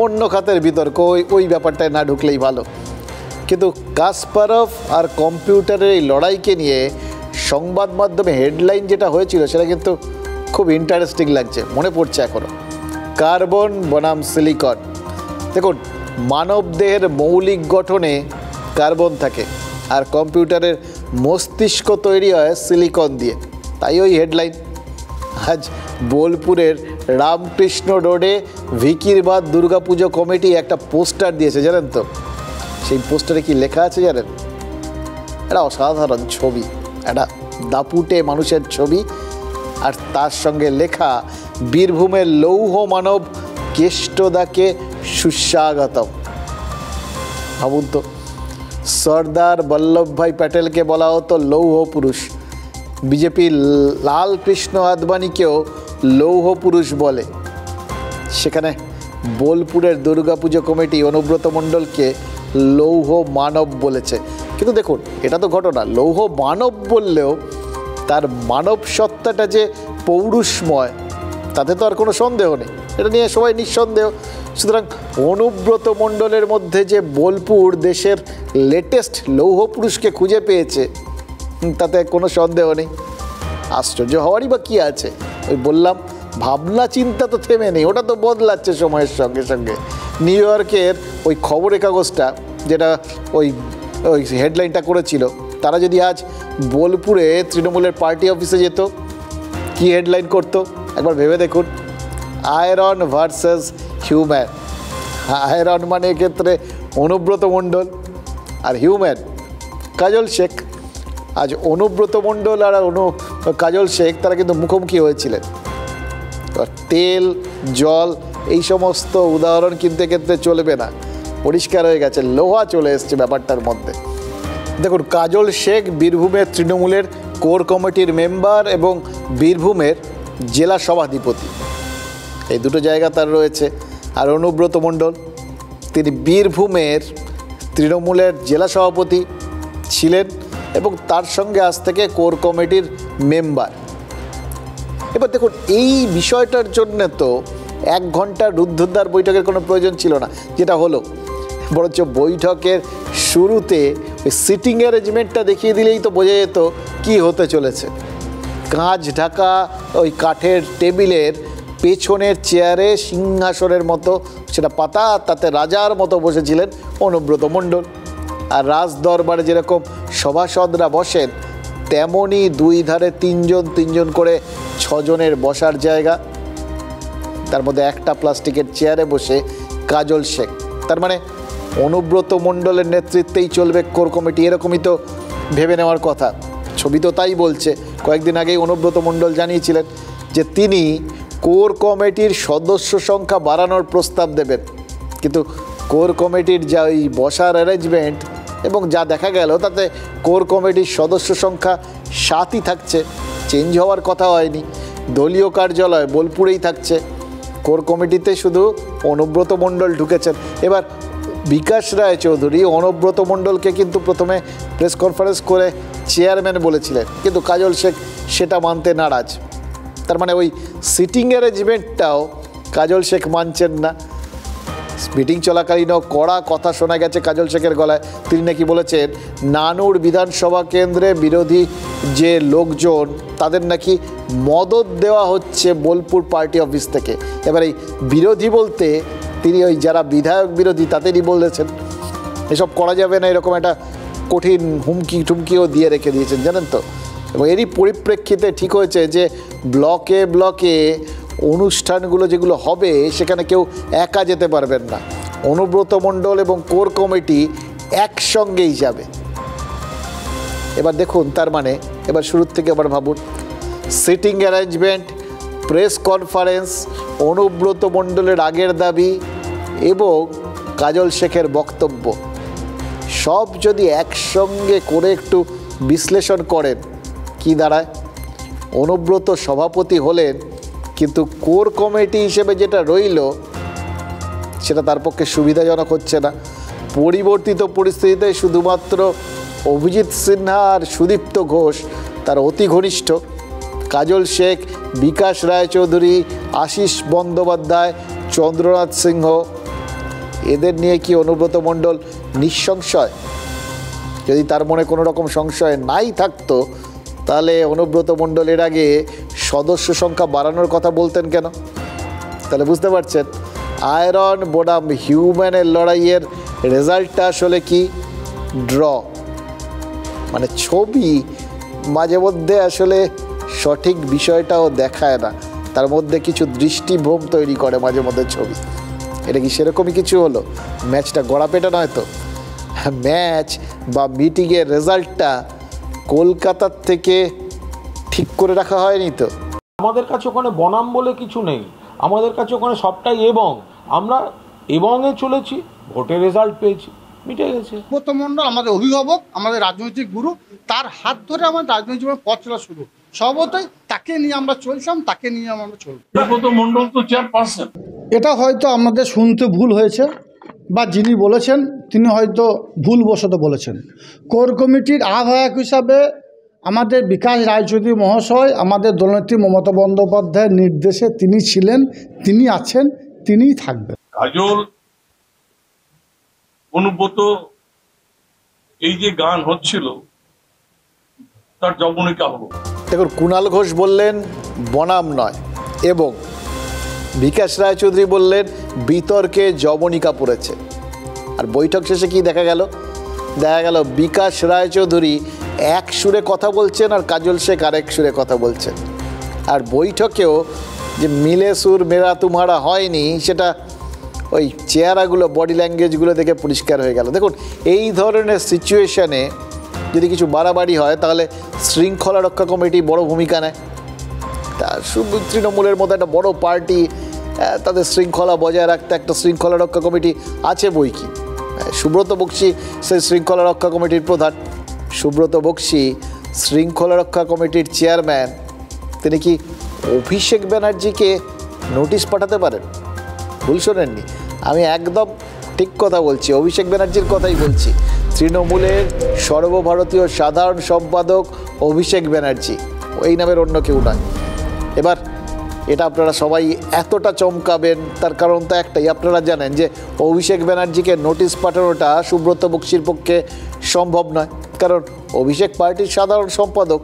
অন্য খাতের বিতর্ক, ওই ব্যাপারটায় না ঢুকলেই ভালো। কিন্তু কাসপারভ আর কম্পিউটারের এই লড়াইকে নিয়ে সংবাদ মাধ্যমে হেডলাইন যেটা হয়েছিল সেটা কিন্তু খুব ইন্টারেস্টিং লাগছে, মনে পড়ছে এখনও। কার্বন বনাম সিলিকন। দেখুন, মানব দেহের মৌলিক গঠনে কার্বন থাকে, আর কম্পিউটারের মস্তিষ্ক তৈরি হয় সিলিকন দিয়ে, তাই ওই হেডলাইন। আজ বোলপুরের রামকৃষ্ণ রোডে ভিকিরবাদ দুর্গাপুজো কমিটি একটা পোস্টার দিয়েছে, জানেন তো? সেই পোস্টারে কি লেখা আছে জানেন? একটা অসাধারণ ছবি, একটা দাপুটে মানুষের ছবি, আর তার সঙ্গে লেখা বীরভূমের লৌহ মানব কেষ্টদাকে সুস্বাগতম। ভাবুন তো, সর্দার বল্লভভাই প্যাটেলকে বলা হতো লৌহ পুরুষ, বিজেপি লাল কৃষ্ণ আদবানিকেও লৌহ পুরুষ বলে। সেখানে বোলপুরের দুর্গাপুজো কমিটি অনুব্রত মণ্ডলকে লৌহ মানব বলেছে। কিন্তু দেখুন, এটা তো ঘটনা, লৌহ মানব বললেও তার মানব সত্তাটা যে পৌরুষময় তাতে তো আর কোনো সন্দেহ নেই, এটা নিয়ে সবাই নিঃসন্দেহ। সুতরাং অনুব্রত মণ্ডলের মধ্যে যে বোলপুর দেশের লেটেস্ট লৌহ পুরুষকে খুঁজে পেয়েছে তাতে কোনো সন্দেহ নেই। আশ্চর্য হওয়ারই বা কী আছে? ওই বললাম, ভাবনা চিন্তা তো থেমে নেই, ওটা তো বদলাচ্ছে সময়ের সঙ্গে সঙ্গে। নিউ ইয়র্কের ওই খবরের কাগজটা যেটা ওই হেডলাইনটা করেছিল, তারা যদি আজ বোলপুরে তৃণমূলের পার্টি অফিসে যেত, কি হেডলাইন করতো একবার ভেবে দেখুন। Iron versus human. আয়রন মানে এক্ষেত্রে অনুব্রত মণ্ডল, আর হিউম্যান কাজল শেখ। আজ অনুব্রত মণ্ডল আর কাজল শেখ তারা কিন্তু মুখোমুখি হয়েছিলেন। তেল, জল, এই সমস্ত উদাহরণ কিন্তু এক্ষেত্রে চলবে না, পরিষ্কার হয়ে গেছে, লোহা চলে এসছে ব্যাপারটার মধ্যে। দেখুন, কাজল শেখ বীরভূমের তৃণমূলের কোর কমিটির মেম্বার এবং বীরভূমের জেলা সভাধিপতি, এই দুটো জায়গা তার রয়েছে। আর অনুব্রত মণ্ডল, তিনি বীরভূমের তৃণমূলের জেলা সভাপতি ছিলেন এবং তার সঙ্গে আজ থেকে কোর কমিটির মেম্বার। এবার দেখুন, এই বিষয়টার জন্য তো 1 ঘন্টার রুদ্ধদ্বার বৈঠকের কোনো প্রয়োজন ছিল না, যেটা হলো। বরঞ্চ বৈঠকের শুরুতে ওই সিটিং অ্যারেঞ্জমেন্টটা দেখিয়ে দিলেই তো বোঝা যেত কী হতে চলেছে। কাঁচ ঢাকা ওই কাঠের টেবিলের পেছনের চেয়ারে সিংহাসনের মতো সেটা পাতা, তাতে রাজার মতো বসেছিলেন অনুব্রত মণ্ডল। আর রাজ দরবারে যেরকম সভাসদরা বসেন, তেমনই দুই ধারে 3জন করে 6 জনের বসার জায়গা, তার মধ্যে একটা প্লাস্টিকের চেয়ারে বসে কাজল শেখ। তার মানে অনুব্রত মণ্ডলের নেতৃত্বেই চলবে কোর কমিটি, এরকমই তো ভেবে নেওয়ার কথা। ছবি তো তাই বলছে। কয়েকদিন আগেই অনুব্রত মণ্ডল জানিয়েছিলেন যে তিনি কোর কমিটির সদস্য সংখ্যা বাড়ানোর প্রস্তাব দেবেন, কিন্তু কোর কমিটির যা ওই বসার অ্যারেঞ্জমেন্ট এবং যা দেখা গেল তাতে কোর কমিটির সদস্য সংখ্যা 7ই থাকছে, চেঞ্জ হওয়ার কথা হয়নি। দলীয় কার্যালয় বোলপুরেই থাকছে, কোর কমিটিতে শুধু অনুব্রত মণ্ডল ঢুকেছেন। এবার বিকাশ রায় চৌধুরী অনুব্রত মণ্ডলকে কিন্তু প্রথমে প্রেস কনফারেন্স করে চেয়ারম্যান বলেছিলেন, কিন্তু কাজল শেখ সেটা মানতে নারাজ। তার মানে ওই সিটিং অ্যারেঞ্জমেন্টটাও কাজল শেখ মানছেন না। মিটিং চলাকালীনও কড়া কথা শোনা গেছে কাজল শেখের গলায়। তিনি নাকি বলেছেন নানুর বিধানসভা কেন্দ্রে বিরোধী যে লোকজন তাদের নাকি মদত দেওয়া হচ্ছে বোলপুর পার্টি অফিস থেকে। এবার এই বিরোধী বলতে তিনি ওই যারা বিধায়ক বিরোধী তাদেরই বলেছেন এসব করা যাবে না, এরকম একটা কঠিন হুমকি টুমকিও দিয়ে রেখে দিয়েছেন জানেন তো। এবং এরই পরিপ্রেক্ষিতে ঠিক হয়েছে যে ব্লকে ব্লকে অনুষ্ঠানগুলো যেগুলো হবে সেখানে কেউ একা যেতে পারবেন না, অনুব্রত মণ্ডল এবং কোর কমিটি একসঙ্গেই যাবে। এবার দেখুন, তার মানে এবার শুরুর থেকে আবার ভাবুন, seating arrangement, press conference, Anubrata মণ্ডলের আগের দাবি এবং কাজল শেখের বক্তব্য সব যদি একসঙ্গে করে একটু বিশ্লেষণ করেন কি দাঁড়ায়? অনুব্রত সভাপতি হলেন, কিন্তু কোর কমিটি হিসেবে যেটা রইল সেটা তার পক্ষে সুবিধাজনক হচ্ছে না। পরিবর্তিত পরিস্থিতিতে শুধুমাত্র অভিজিৎ সিনহা আর সুদীপ্ত ঘোষ তার অতি ঘনিষ্ঠ, কাজল শেখ, বিকাশ রায়চৌধুরী, আশিস বন্দ্যোপাধ্যায়, চন্দ্রনাথ সিংহ, এদের নিয়ে কি অনুব্রত মণ্ডল নিঃসংশয়? যদি তার মনে কোনো রকম সংশয় নাই থাকতো তাহলে অনুব্রত মণ্ডলের আগে সদস্য সংখ্যা বাড়ানোর কথা বলতেন কেন? তাহলে বুঝতে পারছেন আয়রন বনাম হিউম্যানের লড়াইয়ের রেজাল্টটা আসলে কি? ড্র। মানে ছবি মাঝে মধ্যে আসলে সঠিক বিষয়টাও দেখায় না, তার মধ্যে কিছু দৃষ্টিভ্রম তৈরি করে মাঝে মধ্যে ছবি। এটা কি সেরকমই কিছু হলো? ম্যাচটা গড়াপেটা নয় তো? ম্যাচ বা মিটিংয়ের রেজাল্টটা কলকাতার থেকে ঠিক করে রাখা হয়নি তো। আমাদের কাছে ওখানে বনাম বলে কিছু নেই, আমাদের কাছে ওখানে সবটাই এবং আমরা এবংয়ে চলেছি, ভোটের রেজাল্ট পেয়েছি, মিটে গেছে। অনুব্রত মণ্ডল আমাদের অভিভাবক, আমাদের রাজনৈতিক গুরু, তার হাত ধরে আমাদের রাজনৈতিক জীবনের পথ চলা শুরু। সর্বতই তাকে নিয়ে আমরা চলছিলাম, তাকে নিয়ে আমরা চলব। অনুব্রত মণ্ডল তো চেয়ারপারসন। এটা হয়তো আমাদের শুনতে ভুল হয়েছে বা যিনি বলেছেন তিনি হয়তো ভুলবশত বলেছেন। কোর কমিটির আহ্বায়ক হিসাবে আমাদের বিকাশ রায়চৌধুরী মহাশয় আমাদের দলনেত্রী মমতা বন্দ্যোপাধ্যায়ের নির্দেশে তিনি ছিলেন, তিনি আছেন, তিনিই থাকবেন। কাজল, অনুব্রত, এই যে গান হচ্ছিল তার জবনিকা হলো। দেখুন, কুণাল ঘোষ বললেন বনাম নয় এবং বিকাশ রায়চৌধুরী বললেন বিতর্কে জবনিকা পড়েছে। আর বৈঠক শেষে কি দেখা গেল? দেখা গেল বিকাশ রায়চৌধুরী এক সুরে কথা বলছেন আর কাজল শেখ আরেক সুরে কথা বলছেন। আর বৈঠকেও যে মিলে সুর মেরা তুমহারা হয়নি সেটা ওই চেহারাগুলো, বডি ল্যাঙ্গুয়েজগুলো দেখে পরিষ্কার হয়ে গেল। দেখুন, এই ধরনের সিচুয়েশানে যদি কিছু বাড়াবাড়ি হয় তাহলে শৃঙ্খলা রক্ষা কমিটি বড় ভূমিকা নেয়। তা তৃণমূলের মতো একটা বড় পার্টি, তাদের শৃঙ্খলা বজায় রাখতে একটা শৃঙ্খলা রক্ষা কমিটি আছে বই কি। সুব্রত বক্সি সেই শৃঙ্খলা রক্ষা কমিটির প্রধান। সুব্রত বক্সি শৃঙ্খলা রক্ষা কমিটির চেয়ারম্যান, তিনি কি অভিষেক ব্যানার্জিকে নোটিশ পাঠাতে পারেন? ভুল শোনেননি, আমি একদম ঠিক কথা বলছি, অভিষেক ব্যানার্জির কথাই বলছি। তৃণমূলের সর্বভারতীয় সাধারণ সম্পাদক অভিষেক ব্যানার্জি, এই নামের অন্য কেউ নয়। এবার এটা আপনারা সবাই এতটা চমকাবেন তার কারণ তো একটাই, আপনারা জানেন যে অভিষেক ব্যানার্জিকে নোটিশ পাঠানোটা সুব্রত বক্সির পক্ষে সম্ভব নয়, কারণ অভিষেক পার্টির সাধারণ সম্পাদক।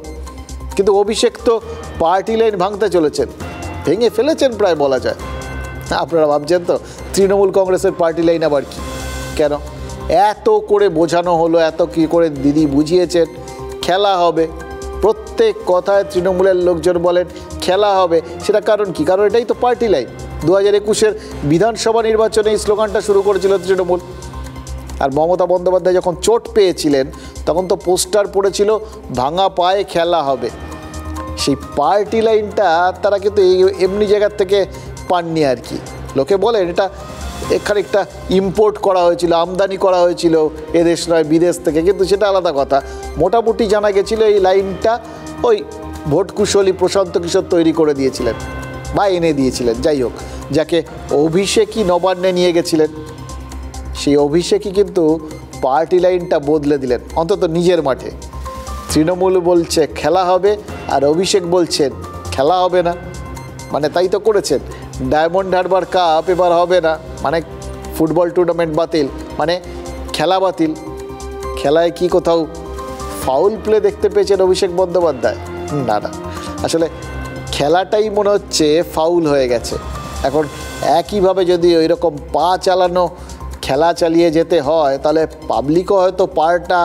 কিন্তু অভিষেক তো পার্টি লাইন ভাঙতে চলেছেন, ভেঙে ফেলেছেন প্রায় বলা যায়। আপনারা ভাবছেন তো তৃণমূল কংগ্রেসের পার্টি লাইন আবার কি? কেন এত করে বোঝানো হলো, এত কি করে দিদি বুঝিয়েছেন খেলা হবে, প্রত্যেক কথায় তৃণমূলের লোকজন বলেন খেলা হবে। সেটা কারণ কি? কারণ এটাই তো পার্টি লাইন। 2021-এর বিধানসভা নির্বাচনে এই স্লোগানটা শুরু করেছিল তৃণমূল। আর মমতা বন্দ্যোপাধ্যায় যখন চোট পেয়েছিলেন তখন তো পোস্টার পড়েছিল ভাঙা পায়ে খেলা হবে। সেই পার্টি লাইনটা তারা কিন্তু এমনি জায়গার থেকে পাননি আর কি। লোকে বলেন এটা খানিকটা ইম্পোর্ট করা হয়েছিল, আমদানি করা হয়েছিল এদেশ নয় বিদেশ থেকে, কিন্তু সেটা আলাদা কথা। মোটামুটি জানা গেছিল এই লাইনটা ওই ভোট কুশলী প্রশান্ত কিশোর তৈরি করে দিয়েছিলেন বা এনে দিয়েছিলেন। যাই হোক, যাকে অভিষেকই নবান্নে নিয়ে গেছিলেন, সেই অভিষেকই কিন্তু পার্টি লাইনটা বদলে দিলেন, অন্তত নিজের মাঠে। তৃণমূল বলছে খেলা হবে আর অভিষেক বলছেন খেলা হবে না, মানে তাই তো করেছেন। ডায়মন্ড হারবার কাপ এবার হবে না, মানে ফুটবল টুর্নামেন্ট বাতিল মানে খেলা বাতিল। খেলায় কি কোথাও ফাউল প্লে দেখতে পেয়েছেন অভিষেক বন্দ্যোপাধ্যায়? না না, আসলে খেলাটাই মনে হচ্ছে ফাউল হয়ে গেছে। এখন একইভাবে যদি ওই রকম পা চালানো খেলা চালিয়ে যেতে হয় তাহলে পাবলিকও হয়তো পাটা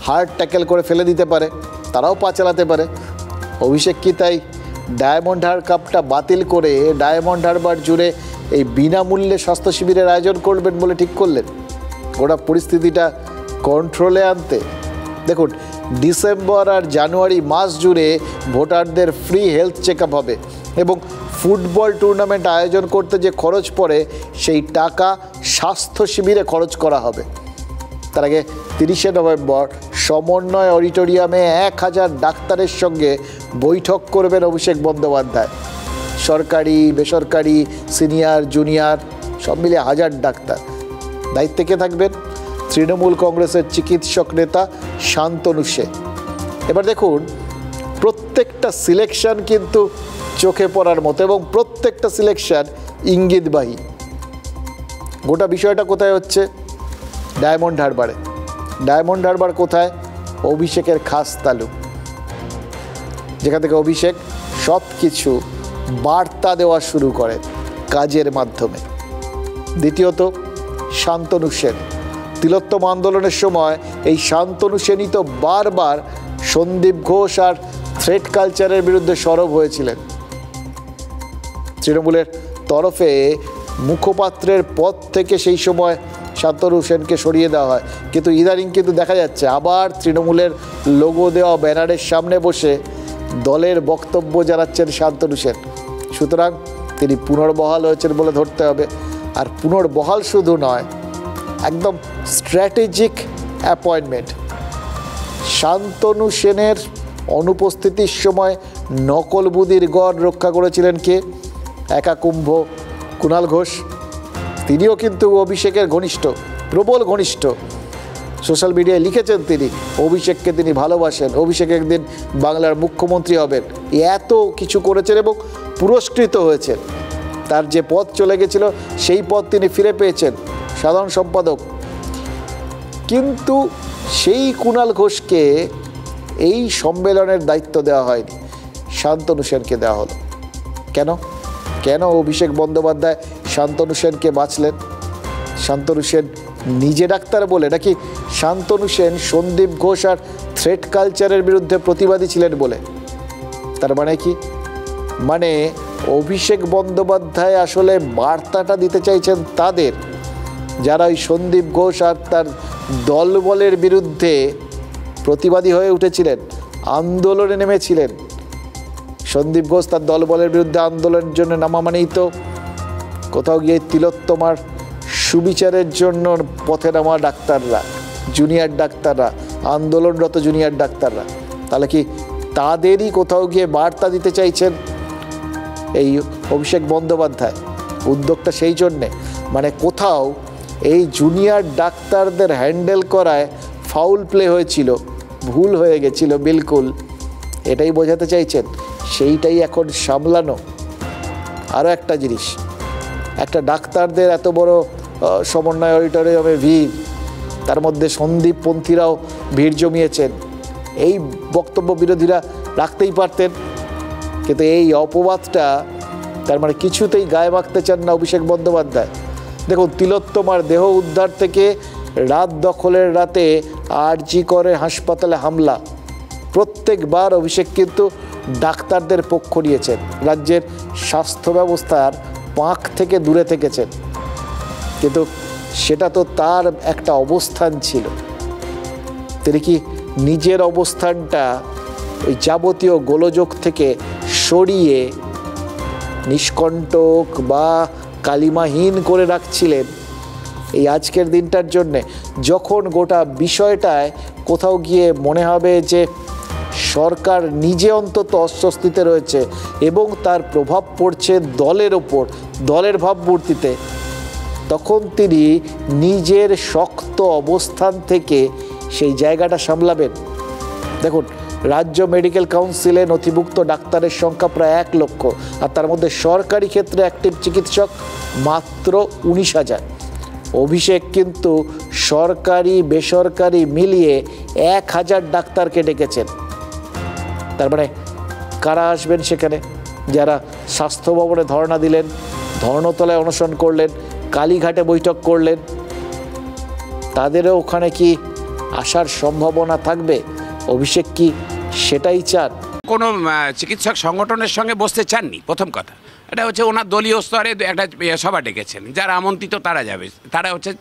হার্ড ট্যাকেল করে ফেলে দিতে পারে, তারাও পা চালাতে পারে। অভিষেক কি তাই ডায়মন্ড হারবার কাপটা বাতিল করে ডায়মন্ড হারবার জুড়ে এই বিনামূল্যে স্বাস্থ্য শিবিরের আয়োজন করবেন বলে ঠিক করলেন গোটা পরিস্থিতিটা কন্ট্রোলে আনতে? দেখুন, ডিসেম্বর আর জানুয়ারি মাস জুড়ে ভোটারদের ফ্রি হেলথ চেক আপ হবে এবং ফুটবল টুর্নামেন্ট আয়োজন করতে যে খরচ পড়ে সেই টাকা স্বাস্থ্য শিবিরে খরচ করা হবে। তার আগে 30শে নভেম্বর সমন্বয় অডিটোরিয়ামে 1000 ডাক্তারের সঙ্গে বৈঠক করবেন অভিষেক বন্দ্যোপাধ্যায়। সরকারি, বেসরকারি, সিনিয়র, জুনিয়র সব মিলে 1000 ডাক্তার। দায়িত্বে কে থাকবেন? তৃণমূল কংগ্রেসের চিকিৎসক নেতা শান্তনু সেন। এবার দেখুন, প্রত্যেকটা সিলেকশন কিন্তু চোখে পড়ার মতো এবং প্রত্যেকটা সিলেকশন ইঙ্গিতবাহী। গোটা বিষয়টা কোথায় হচ্ছে? ডায়মন্ড হারবারে। ডায়মন্ড হারবার কোথায়? অভিষেকের খাস তালু, যেখান থেকে অভিষেক সব কিছু বার্তা দেওয়া শুরু করে কাজের মাধ্যমে। দ্বিতীয়ত, শান্তনু সেন। তিলোত্তম আন্দোলনের সময় এই শান্তনু সেনই তো বারবার সন্দীপ ঘোষ আর থ্রেট কালচারের বিরুদ্ধে সরব হয়েছিলেন। তৃণমূলের তরফে মুখপাত্রের পদ থেকে সেই সময় শান্তনু সেনকে সরিয়ে দেওয়া হয়, কিন্তু ইদানিং কিন্তু দেখা যাচ্ছে আবার তৃণমূলের লোগো দেওয়া ব্যানারের সামনে বসে দলের বক্তব্য জানাচ্ছেন শান্তনু সেন। সুতরাং তিনি পুনর্বহাল হয়েছেন বলে ধরতে হবে। আর পুনর্বহাল শুধু নয়, একদম স্ট্র্যাটেজিক অ্যাপয়েন্টমেন্ট। শান্তনু সেনের অনুপস্থিতির সময় নকল বুদির গড় রক্ষা করেছিলেন কে? একা কুম্ভ কুণাল ঘোষ। তিনিও কিন্তু অভিষেকের ঘনিষ্ঠ, প্রবল ঘনিষ্ঠ। সোশ্যাল মিডিয়ায় লিখেছেন তিনি অভিষেককে তিনি ভালোবাসেন, অভিষেক একদিন বাংলার মুখ্যমন্ত্রী হবেন। এত কিছু করেছেন এবং পুরস্কৃত হয়েছেন। তার যে পদ চলে গেছিল সেই পদ তিনি ফিরে পেয়েছেন, সাধারণ সম্পাদক। কিন্তু সেই কুণাল ঘোষকে এই সম্মেলনের দায়িত্ব দেওয়া হয়নি, শান্তনু সেনকে দেওয়া হলো। কেন? কেন অভিষেক বন্দ্যোপাধ্যায় শান্তনু সেনকে বাঁচলেন? শান্তনু সেন নিজে ডাক্তার বলে, নাকি শান্তনু সেন সন্দীপ ঘোষ আর থ্রেট কালচারের বিরুদ্ধে প্রতিবাদী ছিলেন বলে? তার মানে কি? মানে অভিষেক বন্দ্যোপাধ্যায় আসলে বার্তাটা দিতে চাইছেন তাদের যারা ওই সন্দীপ ঘোষ আর তার দলবলের বিরুদ্ধে প্রতিবাদী হয়ে উঠেছিলেন, আন্দোলনে নেমেছিলেন। সন্দীপ ঘোষ তার দলবলের বিরুদ্ধে আন্দোলনের জন্য নামা মানেই তো কোথাও গিয়ে তিলোত্তমার সুবিচারের জন্য পথে নামা ডাক্তাররা, জুনিয়র ডাক্তাররা, আন্দোলনরত জুনিয়র ডাক্তাররা। তাহলে কি তাদেরই কোথাও গিয়ে বার্তা দিতে চাইছেন এই অভিষেক বন্দ্যোপাধ্যায়? উদ্যোগটা সেই জন্যে, মানে কোথাও এই জুনিয়র ডাক্তারদের হ্যান্ডেল করায় ফাউল প্লে হয়েছিল, ভুল হয়ে গেছিল বিলকুল, এটাই বোঝাতে চাইছেন। সেইটাই এখন সামলানো। আরও একটা জিনিস, একটা ডাক্তারদের এত বড় সমন্বয় অডিটোরিয়ামে ভিড়, তার মধ্যে সন্দীপপন্থীরাও ভিড় জমিয়েছেন। এই বক্তব্য বিরোধীরা রাখতেই পারতেন, কিন্তু এই অপবাদটা তার মানে কিছুতেই গায়ে মাখতে চান না অভিষেক বন্দ্যোপাধ্যায়। দেখুন, তিলোত্তমার দেহ উদ্ধার থেকে রাত দখলের রাতে আরজি করে হাসপাতালে হামলা, প্রত্যেকবার অভিষেক কিন্তু ডাক্তারদের পক্ষ নিয়েছেন, রাজ্যের স্বাস্থ্য ব্যবস্থার পাঁক থেকে দূরে থেকেছেন। কিন্তু সেটা তো তার একটা অবস্থান ছিল। তিনি কি নিজের অবস্থানটা ওই যাবতীয় গোলযোগ থেকে সরিয়ে নিষ্কণ্টক বা কালিমাহীন করে রাখছিলেন এই আজকের দিনটার জন্যে, যখন গোটা বিষয়টায় কোথাও গিয়ে মনে হবে যে সরকার নিজে অন্তত অস্বস্তিতে রয়েছে এবং তার প্রভাব পড়ছে দলের ওপর, দলের ভাবমূর্তিতে, তখন তিনি নিজের শক্ত অবস্থান থেকে সেই জায়গাটা সামলাবেন। দেখুন, রাজ্য মেডিকেল কাউন্সিলে নথিভুক্ত ডাক্তারের সংখ্যা প্রায় 1 লক্ষ, আর তার মধ্যে সরকারি ক্ষেত্রে অ্যাক্টিভ চিকিৎসক মাত্র 19,000। অভিষেক কিন্তু সরকারি বেসরকারি মিলিয়ে 1000 ডাক্তারকে ডেকেছেন। তার মানে কারা আসবেন সেখানে? যারা স্বাস্থ্য ভবনে ধর্ণা দিলেন, ধর্ণতলায় অনশন করলেন, কালীঘাটে বৈঠক করলেন, তাদেরও ওখানে কি আসার সম্ভাবনা থাকবে? অভিষেক কি সেটাই চান? কোনো চিকিৎসক সংগঠনের সঙ্গে বসতে চাননি, প্রথম কথা। এটা হচ্ছে ওনার দলীয় স্তরে একটা সভা ডেকেছেন, যারা আমন্ত্রিত তারা যাবে,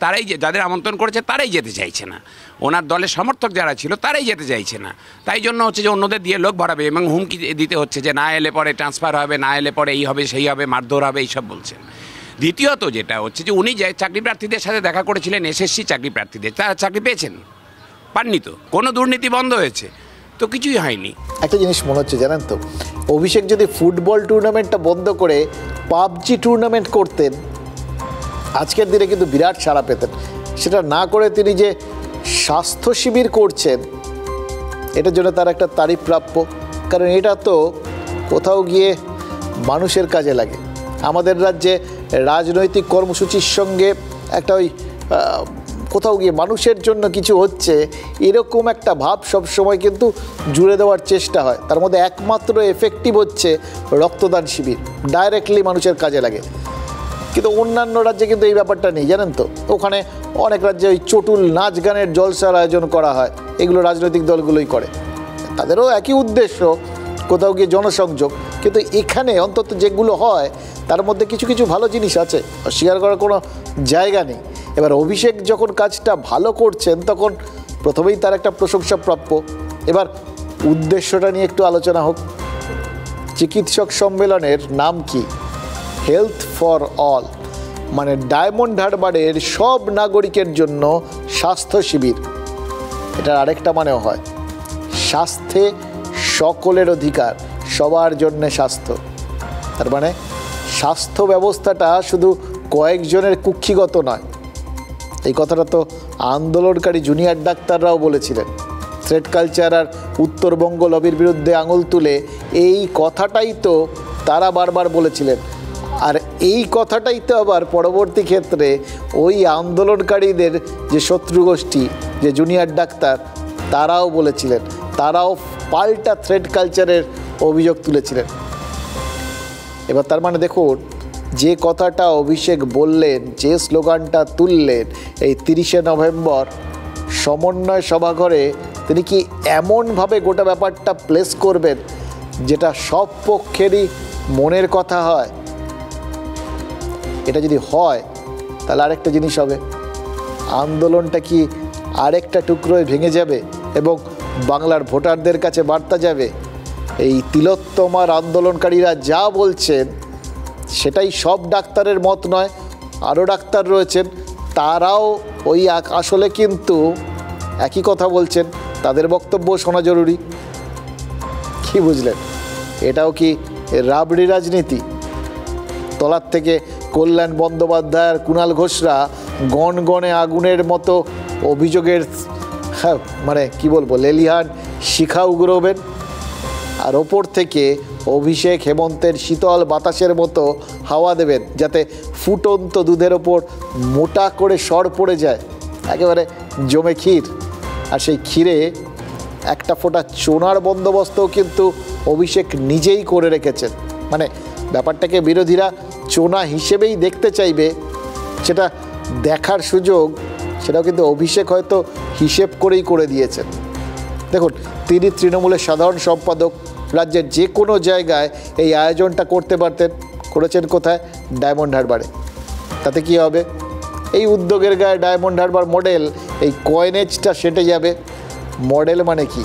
তারাই যাদের আমন্ত্রণ করেছে তারাই যেতে চাইছে না। ওনার দলের সমর্থক যারা ছিল তারাই যেতে চাইছে না, তাই জন্য হচ্ছে যে অন্যদের দিয়ে লোক ভরাবে এবং হুমকি দিতে হচ্ছে যে না এলে পরে ট্রান্সফার হবে, না এলে পরে এই হবে সেই হবে, মারধর হবে, এইসব বলছেন। দ্বিতীয়ত যেটা হচ্ছে যে উনি যে চাকরি প্রার্থীদের সাথে দেখা করেছিলেন, এসএসসি চাকরি প্রার্থীদের, তারা চাকরি পেয়েছেন? পাননি তো। কোনো দুর্নীতি বন্ধ হয়েছে তো? কিছুই হয়নি। একটা জিনিস মনে হচ্ছে জানেন তো, অভিষেক যদি ফুটবল টুর্নামেন্টটা বন্ধ করে পাবজি টুর্নামেন্ট করতেন, আজকের দিনে কিন্তু বিরাট সাড়া পেতেন। সেটা না করে তিনি যে স্বাস্থ্য শিবির করছেন, এটার জন্য তার একটা তারিফ প্রাপ্য। কারণ এটা তো কোথাও গিয়ে মানুষের কাজে লাগে। আমাদের রাজ্যে রাজনৈতিক কর্মসূচির সঙ্গে একটা ওই কোথাও গিয়ে মানুষের জন্য কিছু হচ্ছে এরকম একটা ভাব সবসময় কিন্তু জুড়ে দেওয়ার চেষ্টা হয়। তার মধ্যে একমাত্র এফেক্টিভ হচ্ছে রক্তদান শিবির, ডাইরেক্টলি মানুষের কাজে লাগে। কিন্তু অন্যান্য রাজ্যে কিন্তু এই ব্যাপারটা নেই, জানেন তো। ওখানে অনেক রাজ্যে ওই চটুল নাচ গানের জলসার আয়োজন করা হয়, এগুলো রাজনৈতিক দলগুলোই করে। তাদেরও একই উদ্দেশ্য, কোথাও গিয়ে জনসংযোগ। কিন্তু এখানে অন্তত যেগুলো হয় তার মধ্যে কিছু কিছু ভালো জিনিস আছে, অস্বীকার করার কোনো জায়গা নেই। এবার অভিষেক যখন কাজটা ভালো করছেন তখন প্রথমেই তার একটা প্রশংসা প্রাপ্য। এবার উদ্দেশ্যটা নিয়ে একটু আলোচনা হোক। চিকিৎসক সম্মেলনের নাম কি? হেলথ ফর অল, মানে ডায়মন্ড হারবারের সব নাগরিকের জন্য স্বাস্থ্য শিবির। এটার আরেকটা মানেও হয় স্বাস্থ্যে সকলের অধিকার, সবার জন্যে স্বাস্থ্য। তার মানে স্বাস্থ্য ব্যবস্থাটা শুধু কয়েকজনের কুক্ষিগত নয়। এই কথাটা তো আন্দোলনকারী জুনিয়র ডাক্তাররাও বলেছিলেন। থ্রেড কালচার আর উত্তরবঙ্গ লবির বিরুদ্ধে আঙুল তুলে এই কথাটাই তো তারা বারবার বলেছিলেন। আর এই কথাটাই তো আবার পরবর্তী ক্ষেত্রে ওই আন্দোলনকারীদের যে শত্রু গোষ্ঠী, যে জুনিয়র ডাক্তার, তারাও বলেছিলেন। তারাও পাল্টা থ্রেড কালচারের অভিযোগ তুলেছিলেন। এবার তার মানে দেখুন, যে কথাটা অভিষেক বললেন, যে স্লোগানটা তুললেন এই 30শে নভেম্বর সমন্বয় সভাঘরে, তিনি কি এমনভাবে গোটা ব্যাপারটা প্লেস করবেন যেটা সব পক্ষেরই মনের কথা হয়? এটা যদি হয় তাহলে আরেকটা জিনিস হবে, আন্দোলনটা কি আরেকটা টুকরোয় ভেঙে যাবে এবং বাংলার ভোটারদের কাছে বার্তা যাবে এই তিলোত্তমার আন্দোলনকারীরা যা বলছেন সেটাই সব ডাক্তারের মত নয়। আরও ডাক্তার রয়েছেন, তারাও ওই আসলে কিন্তু একই কথা বলছেন, তাদের বক্তব্য শোনা জরুরি। কি বুঝলেন? এটাও কি রাবড়ি রাজনীতি? তলার থেকে কল্যাণ বন্দ্যোপাধ্যায় আর কুণাল ঘোষরা গণগণে আগুনের মতো অভিযোগের মানে কি বলবো লেলিহান শিখা উগরবেন, আর ওপর থেকে অভিষেক হেমন্তের শীতল বাতাসের মতো হাওয়া দেবেন, যাতে ফুটন্ত দুধের ওপর মোটা করে সর পড়ে যায়, একেবারে জমে ক্ষীর। আর সেই ক্ষীরে একটা ফোঁটা চোনার বন্দোবস্তও কিন্তু অভিষেক নিজেই করে রেখেছেন। মানে ব্যাপারটাকে বিরোধীরা চোনা হিসেবেই দেখতে চাইবে, সেটা দেখার সুযোগ সেটাও কিন্তু অভিষেক হয়তো হিসেব করেই করে দিয়েছেন। দেখুন, তিনি তৃণমূলের সাধারণ সম্পাদক, রাজ্যের যে কোনো জায়গায় এই আয়োজনটা করতে পারতেন। করেছেন কোথায়? ডায়মন্ড হারবারে। তাতে কি হবে? এই উদ্যোগের গায়ে ডায়মন্ড হারবার মডেল, এই কয়েনেজটা সেটে যাবে। মডেল মানে কি?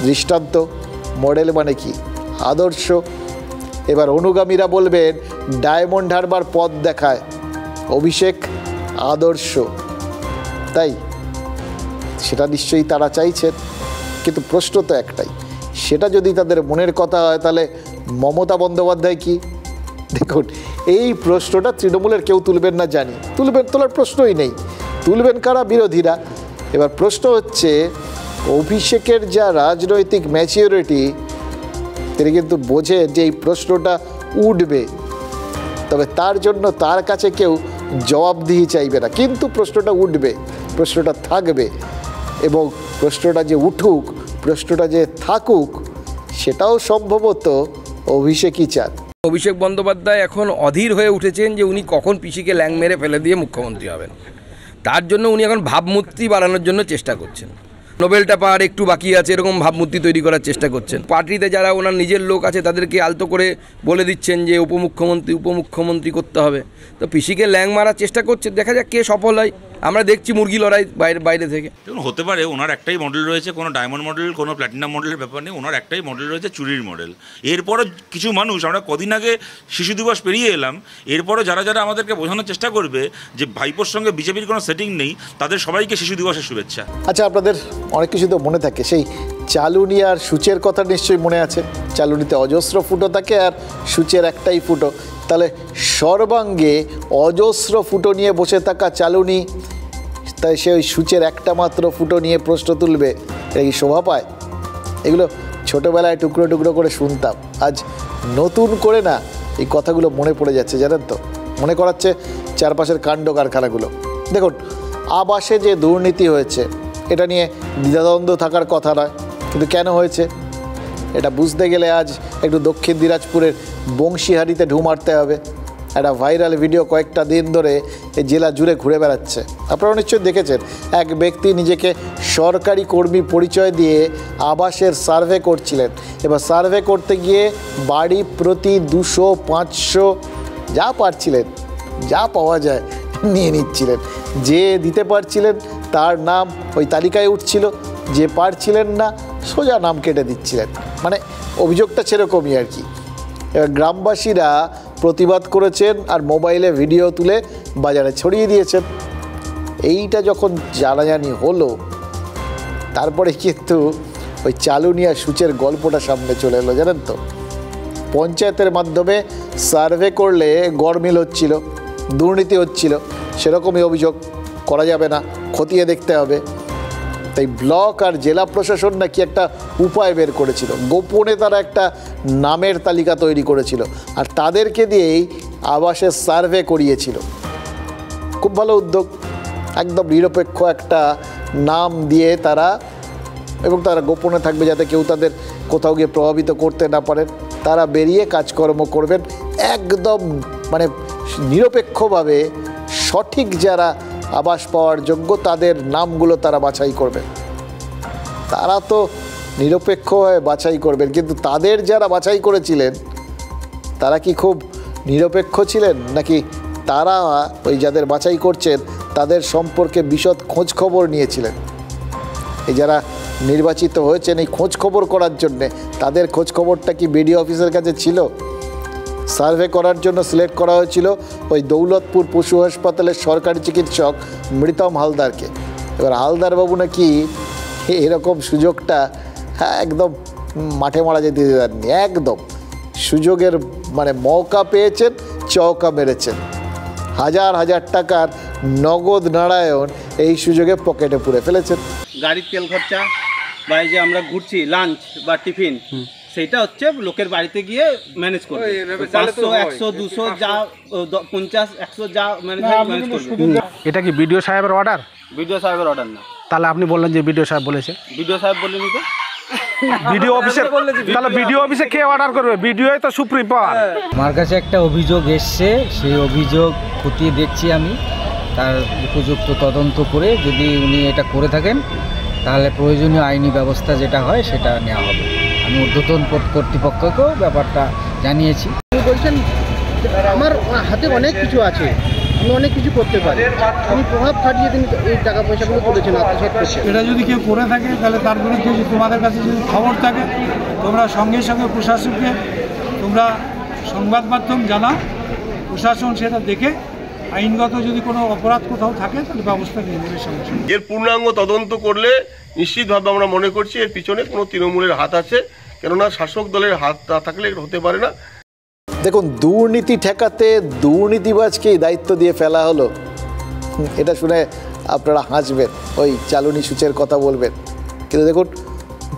দৃষ্টান্ত। মডেল মানে কি? আদর্শ। এবার অনুগামীরা বলবেন ডায়মন্ড হারবার পথ দেখায়, অভিষেক আদর্শ। তাই সেটা নিশ্চয়ই তারা চাইছেন, কিন্তু প্রশ্ন তো একটাই, সেটা যদি তাদের মনের কথা হয় তাহলে মমতা বন্দ্যোপাধ্যায় কি? দেখুন, এই প্রশ্নটা তৃণমূলের কেউ তুলবেন না জানি, তোলার প্রশ্নই নেই। তুলবেন কারা? বিরোধীরা। এবার প্রশ্ন হচ্ছে, অভিষেকের যা রাজনৈতিক ম্যাচিউরিটি, তিনি কিন্তু বোঝে যে এই প্রশ্নটা উঠবে, তবে তার জন্য তার কাছে কেউ জবাবদিহি চাইবে না, কিন্তু প্রশ্নটা উঠবে, প্রশ্নটা থাকবে, এবং প্রশ্নটা যে উঠুক, প্রশ্নটা যে থাকুক, সেটাও সম্ভবত অভিষেকই চান। অভিষেক বন্দ্যোপাধ্যায় এখন অধীর হয়ে উঠেছেন যে উনি কখন পিসিকে ল্যাং মেরে ফেলে দিয়ে মুখ্যমন্ত্রী হবেন। তার জন্য উনি এখন ভাবমূর্তি বাড়ানোর জন্য চেষ্টা করছেন। নোবেলটা পাওয়ার একটু বাকি আছে, এরকম ভাবমূর্তি তৈরি করার চেষ্টা করছেন। পার্টিতে যারা ওনার নিজের লোক আছে তাদেরকে আলতো করে বলে দিচ্ছেন যে উপমুখ্যমন্ত্রী করতে হবে। তো পিসিকে ল্যাং মারার চেষ্টা করছে, দেখা যাক কে সফল হয়। আমরা দেখছি মুরগি লড়াই বাইরে থেকে। দেখুন, হতে পারে ওনার একটাই মডেল রয়েছে, কোনো ডায়মন্ড মডেল, কোনো প্ল্যাটিনাম মডেলের ব্যাপার নেই। ওনার একটাই মডেল রয়েছে, চুরির মডেল। এরপরও কিছু মানুষ, আমরা কদিন আগে শিশু দিবস পেরিয়ে এলাম, এরপরও যারা যারা আমাদেরকে বোঝানোর চেষ্টা করবে যে ভাইপোর সঙ্গে বিজেপির কোনো সেটিং নেই, তাদের সবাইকে শিশু দিবসের শুভেচ্ছা। আচ্ছা, আপনাদের অনেক কিছু তো মনে থাকে, সেই চালুনি আর সূচের কথা নিশ্চয়ই মনে আছে। চালুনিতে অজস্র ফুটো থাকে আর সূচের একটাই ফুটো। তাহলে সর্বাঙ্গে অজস্র ফুটো নিয়ে বসে থাকা চালুনি, তাই সে ওই সূচের একটা মাত্র ফুটো নিয়ে প্রশ্ন তুলবে, এটা কি শোভা পায়? এগুলো ছোটোবেলায় টুকরো টুকরো করে শুনতাম, আজ নতুন করে না এই কথাগুলো মনে পড়ে যাচ্ছে, জানেন তো। মনে করাচ্ছে চারপাশের কাণ্ড কারখানাগুলো। দেখুন, আবাসে যে দুর্নীতি হয়েছে এটা নিয়ে দ্বিধাদ্বন্দ্ব থাকার কথা নয়, কিন্তু কেন হয়েছে এটা বুঝতে গেলে আজ একটু দক্ষিণ দিনাজপুরের বংশীহারিতে ঢু মারতে হবে। একটা ভাইরাল ভিডিও কয়েকটা দিন ধরে এই জেলা জুড়ে ঘুরে বেড়াচ্ছে, আপনারা নিশ্চয়ই দেখেছেন। এক ব্যক্তি নিজেকে সরকারি কর্মী পরিচয় দিয়ে আবাসের সার্ভে করছিলেন। এবার সার্ভে করতে গিয়ে বাড়ি প্রতি 200-500 যা পারছিলেন, যা পাওয়া যায় নিয়ে নিচ্ছিলেন। যে দিতে পারছিলেন তার নাম ওই তালিকায় উঠছিল, যে পারছিলেন না সোজা নাম কেটে দিচ্ছিলেন। মানে অভিযোগটা সেরকমই আর কি। এবার গ্রামবাসীরা প্রতিবাদ করেছেন আর মোবাইলে ভিডিও তুলে বাজারে ছড়িয়ে দিয়েছেন। এইটা যখন জানাজানি হলো, তারপরে কিন্তু ওই চালুনি আর সূচের গল্পটা সামনে চলে এলো, জানেন তো। পঞ্চায়েতের মাধ্যমে সার্ভে করলে গড়মিল হচ্ছিল, দুর্নীতি হচ্ছিল, সেরকমই অভিযোগ করা যাবে না, খতিয়ে দেখতে হবে। তাই ব্লক আর জেলা প্রশাসন নাকি একটা উপায় বের করেছিল, গোপনে তারা একটা নামের তালিকা তৈরি করেছিল আর তাদেরকে দিয়েই আবাসের সার্ভে করিয়েছিল। খুব ভালো উদ্যোগ, একদম নিরপেক্ষ একটা নাম দিয়ে তারা, এবং তারা গোপনে থাকবে যাতে কেউ তাদের কোথাও গিয়ে প্রভাবিত করতে না পারেন। তারা বেরিয়ে কাজকর্ম করবেন একদম মানে নিরপেক্ষভাবে। সঠিক যারা আবাস পাওয়ার যোগ্য তাদের নামগুলো তারা বাছাই করবেন। তারা তো নিরপেক্ষ হয়ে বাছাই করবেন, কিন্তু তাদের যারা বাছাই করেছিলেন তারা কি খুব নিরপেক্ষ ছিলেন, নাকি তারা ওই যাদের বাছাই করছেন তাদের সম্পর্কে বিশদ খোঁজ খবর নিয়েছিলেন? এই যারা নির্বাচিত হয়েছেন এই খোঁজ খবর করার জন্যে, তাদের খোঁজ খবরটা কি বিডিও অফিসের কাছে ছিল? সার্ভে করার জন্য সিলেক্ট করা হয়েছিল ওই দৌলতপুর পশু হাসপাতালের সরকারি চিকিৎসক মৃতম হালদারকে। এবার হালদারবাবু নাকি এরকম সুযোগটা একদম মাঠে মারা যেতে দেননি, একদম সুযোগের মানে মৌকা পেয়েছেন, চৌকা মেরেছেন। হাজার হাজার টাকার নগদ নারায়ণ এই সুযোগে পকেটে পুরে ফেলেছেন। গাড়ির তেল খরচা বা এই যে আমরা ঘুরছি লাঞ্চ বা টিফিন, সেটা হচ্ছে লোকের বাড়িতে গিয়ে ম্যানেজ করবে। 500, 100, 200 যা 50, 100 যা ম্যানেজ করবে। এটা কি বিডিও সাহেবের অর্ডার? বিডিও সাহেবের অর্ডার না। তাহলে আপনি বললেন যে বিডিও সাহেব বলেছে। বিডিও সাহেব বলেনি তো। বিডিও অফিসে, তাহলে বিডিও অফিসে কে অর্ডার করবে? বিডিওই তো সুপ্রিম পাওয়ার। আমার কাছে একটা অভিযোগ এসছে, সেই অভিযোগ খতিয়ে দেখছি আমি। তার উপযুক্ত তদন্ত করে যদি উনি এটা করে থাকেন তাহলে প্রয়োজনীয় আইনি ব্যবস্থা যেটা হয় সেটা নেওয়া হবে। আমি ঊর্ধ্বতন কর্তৃপক্ষকেও ব্যাপারটা জানিয়েছি। বলছেন আমার হাতে অনেক কিছু আছে, আমি অনেক কিছু করতে পারি, আমি প্রভাব খাটিয়ে তিনি এই টাকা পয়সাগুলো তুলেছেন, আত্মসাৎ করছেন। এটা যদি কেউ করে থাকে তাহলে তার বিরুদ্ধে তোমাদের কাছে যদি খবর থাকে তোমরা সঙ্গে সঙ্গে প্রশাসনকে তোমরা সংবাদ মাধ্যম জানাও, প্রশাসন সেটা দেখে আইনগত যদি কোনো অপরাধ কোথাও থাকে তাহলে ব্যবস্থা নিয়ে নেবে সঙ্গে সঙ্গে। এর পূর্ণাঙ্গ তদন্ত করলে নিশ্চিতভাবে আমরা মনে করছি এর পিছনে কোনো তৃণমূলের হাত আছে, কেননা শাসক দলের হাত না থাকলে এটা হতে পারে না। দেখুন, দুর্নীতি ঠেকাতে দুর্নীতিবাজকেই দায়িত্ব দিয়ে ফেলা হলো, এটা শুনে আপনারা হাসবেন, ওই চালুনি সূচের কথা বলবেন, কিন্তু দেখুন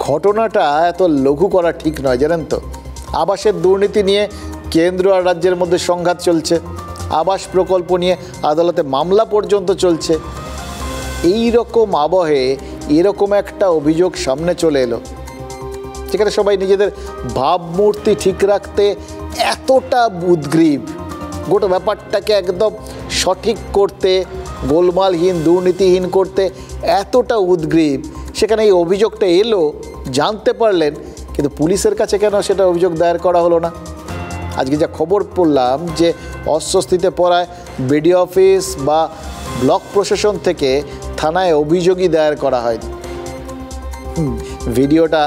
ঘটনাটা এত লঘু করা ঠিক নয়, জানেন তো। আবাসের দুর্নীতি নিয়ে কেন্দ্র আর রাজ্যের মধ্যে সংঘাত চলছে, আবাস প্রকল্প নিয়ে আদালতে মামলা পর্যন্ত চলছে। এই রকম আবহে এরকম একটা অভিযোগ সামনে চলে এলো, যেখানে সবাই নিজেদের ভাবমূর্তি ঠিক রাখতে এতটা উদ্গ্রীব, গোটা ব্যাপারটাকে একদম সঠিক করতে, গোলমালহীন দুর্নীতিহীন করতে এতটা উদ্গ্রীব, সেখানে এই অভিযোগটা এলো, জানতে পারলেন, কিন্তু পুলিশের কাছে কেন সেটা অভিযোগ দায়ের করা হলো না? আজকে যা খবর পড়লাম যে অস্বস্তিতে পড়ায় বিডিও অফিস বা ব্লক প্রশাসন থেকে থানায় অভিযোগই দায়ের করা হয়নি। ভিডিওটা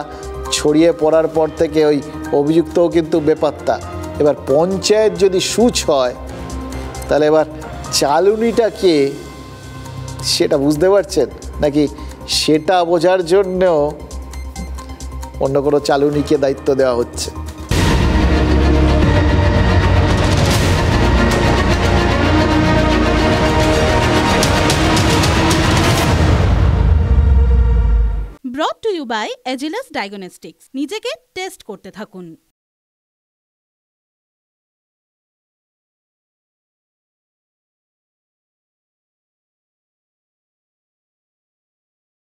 ছড়িয়ে পড়ার পর থেকে ওই অভিযুক্তও কিন্তু বেপাত্তা। এবার পঞ্চায়েত যদি সুচ হয়, তাহলে এবার চালুনিটা কে সেটা বুঝতে পারছেন, নাকি সেটা বোঝার জন্যও অন্য কোনো চালুনিকে দায়িত্ব দেওয়া হচ্ছে? Brought to you by Agilus Diagnostics. নিজেকে টেস্ট করতে থাকুন।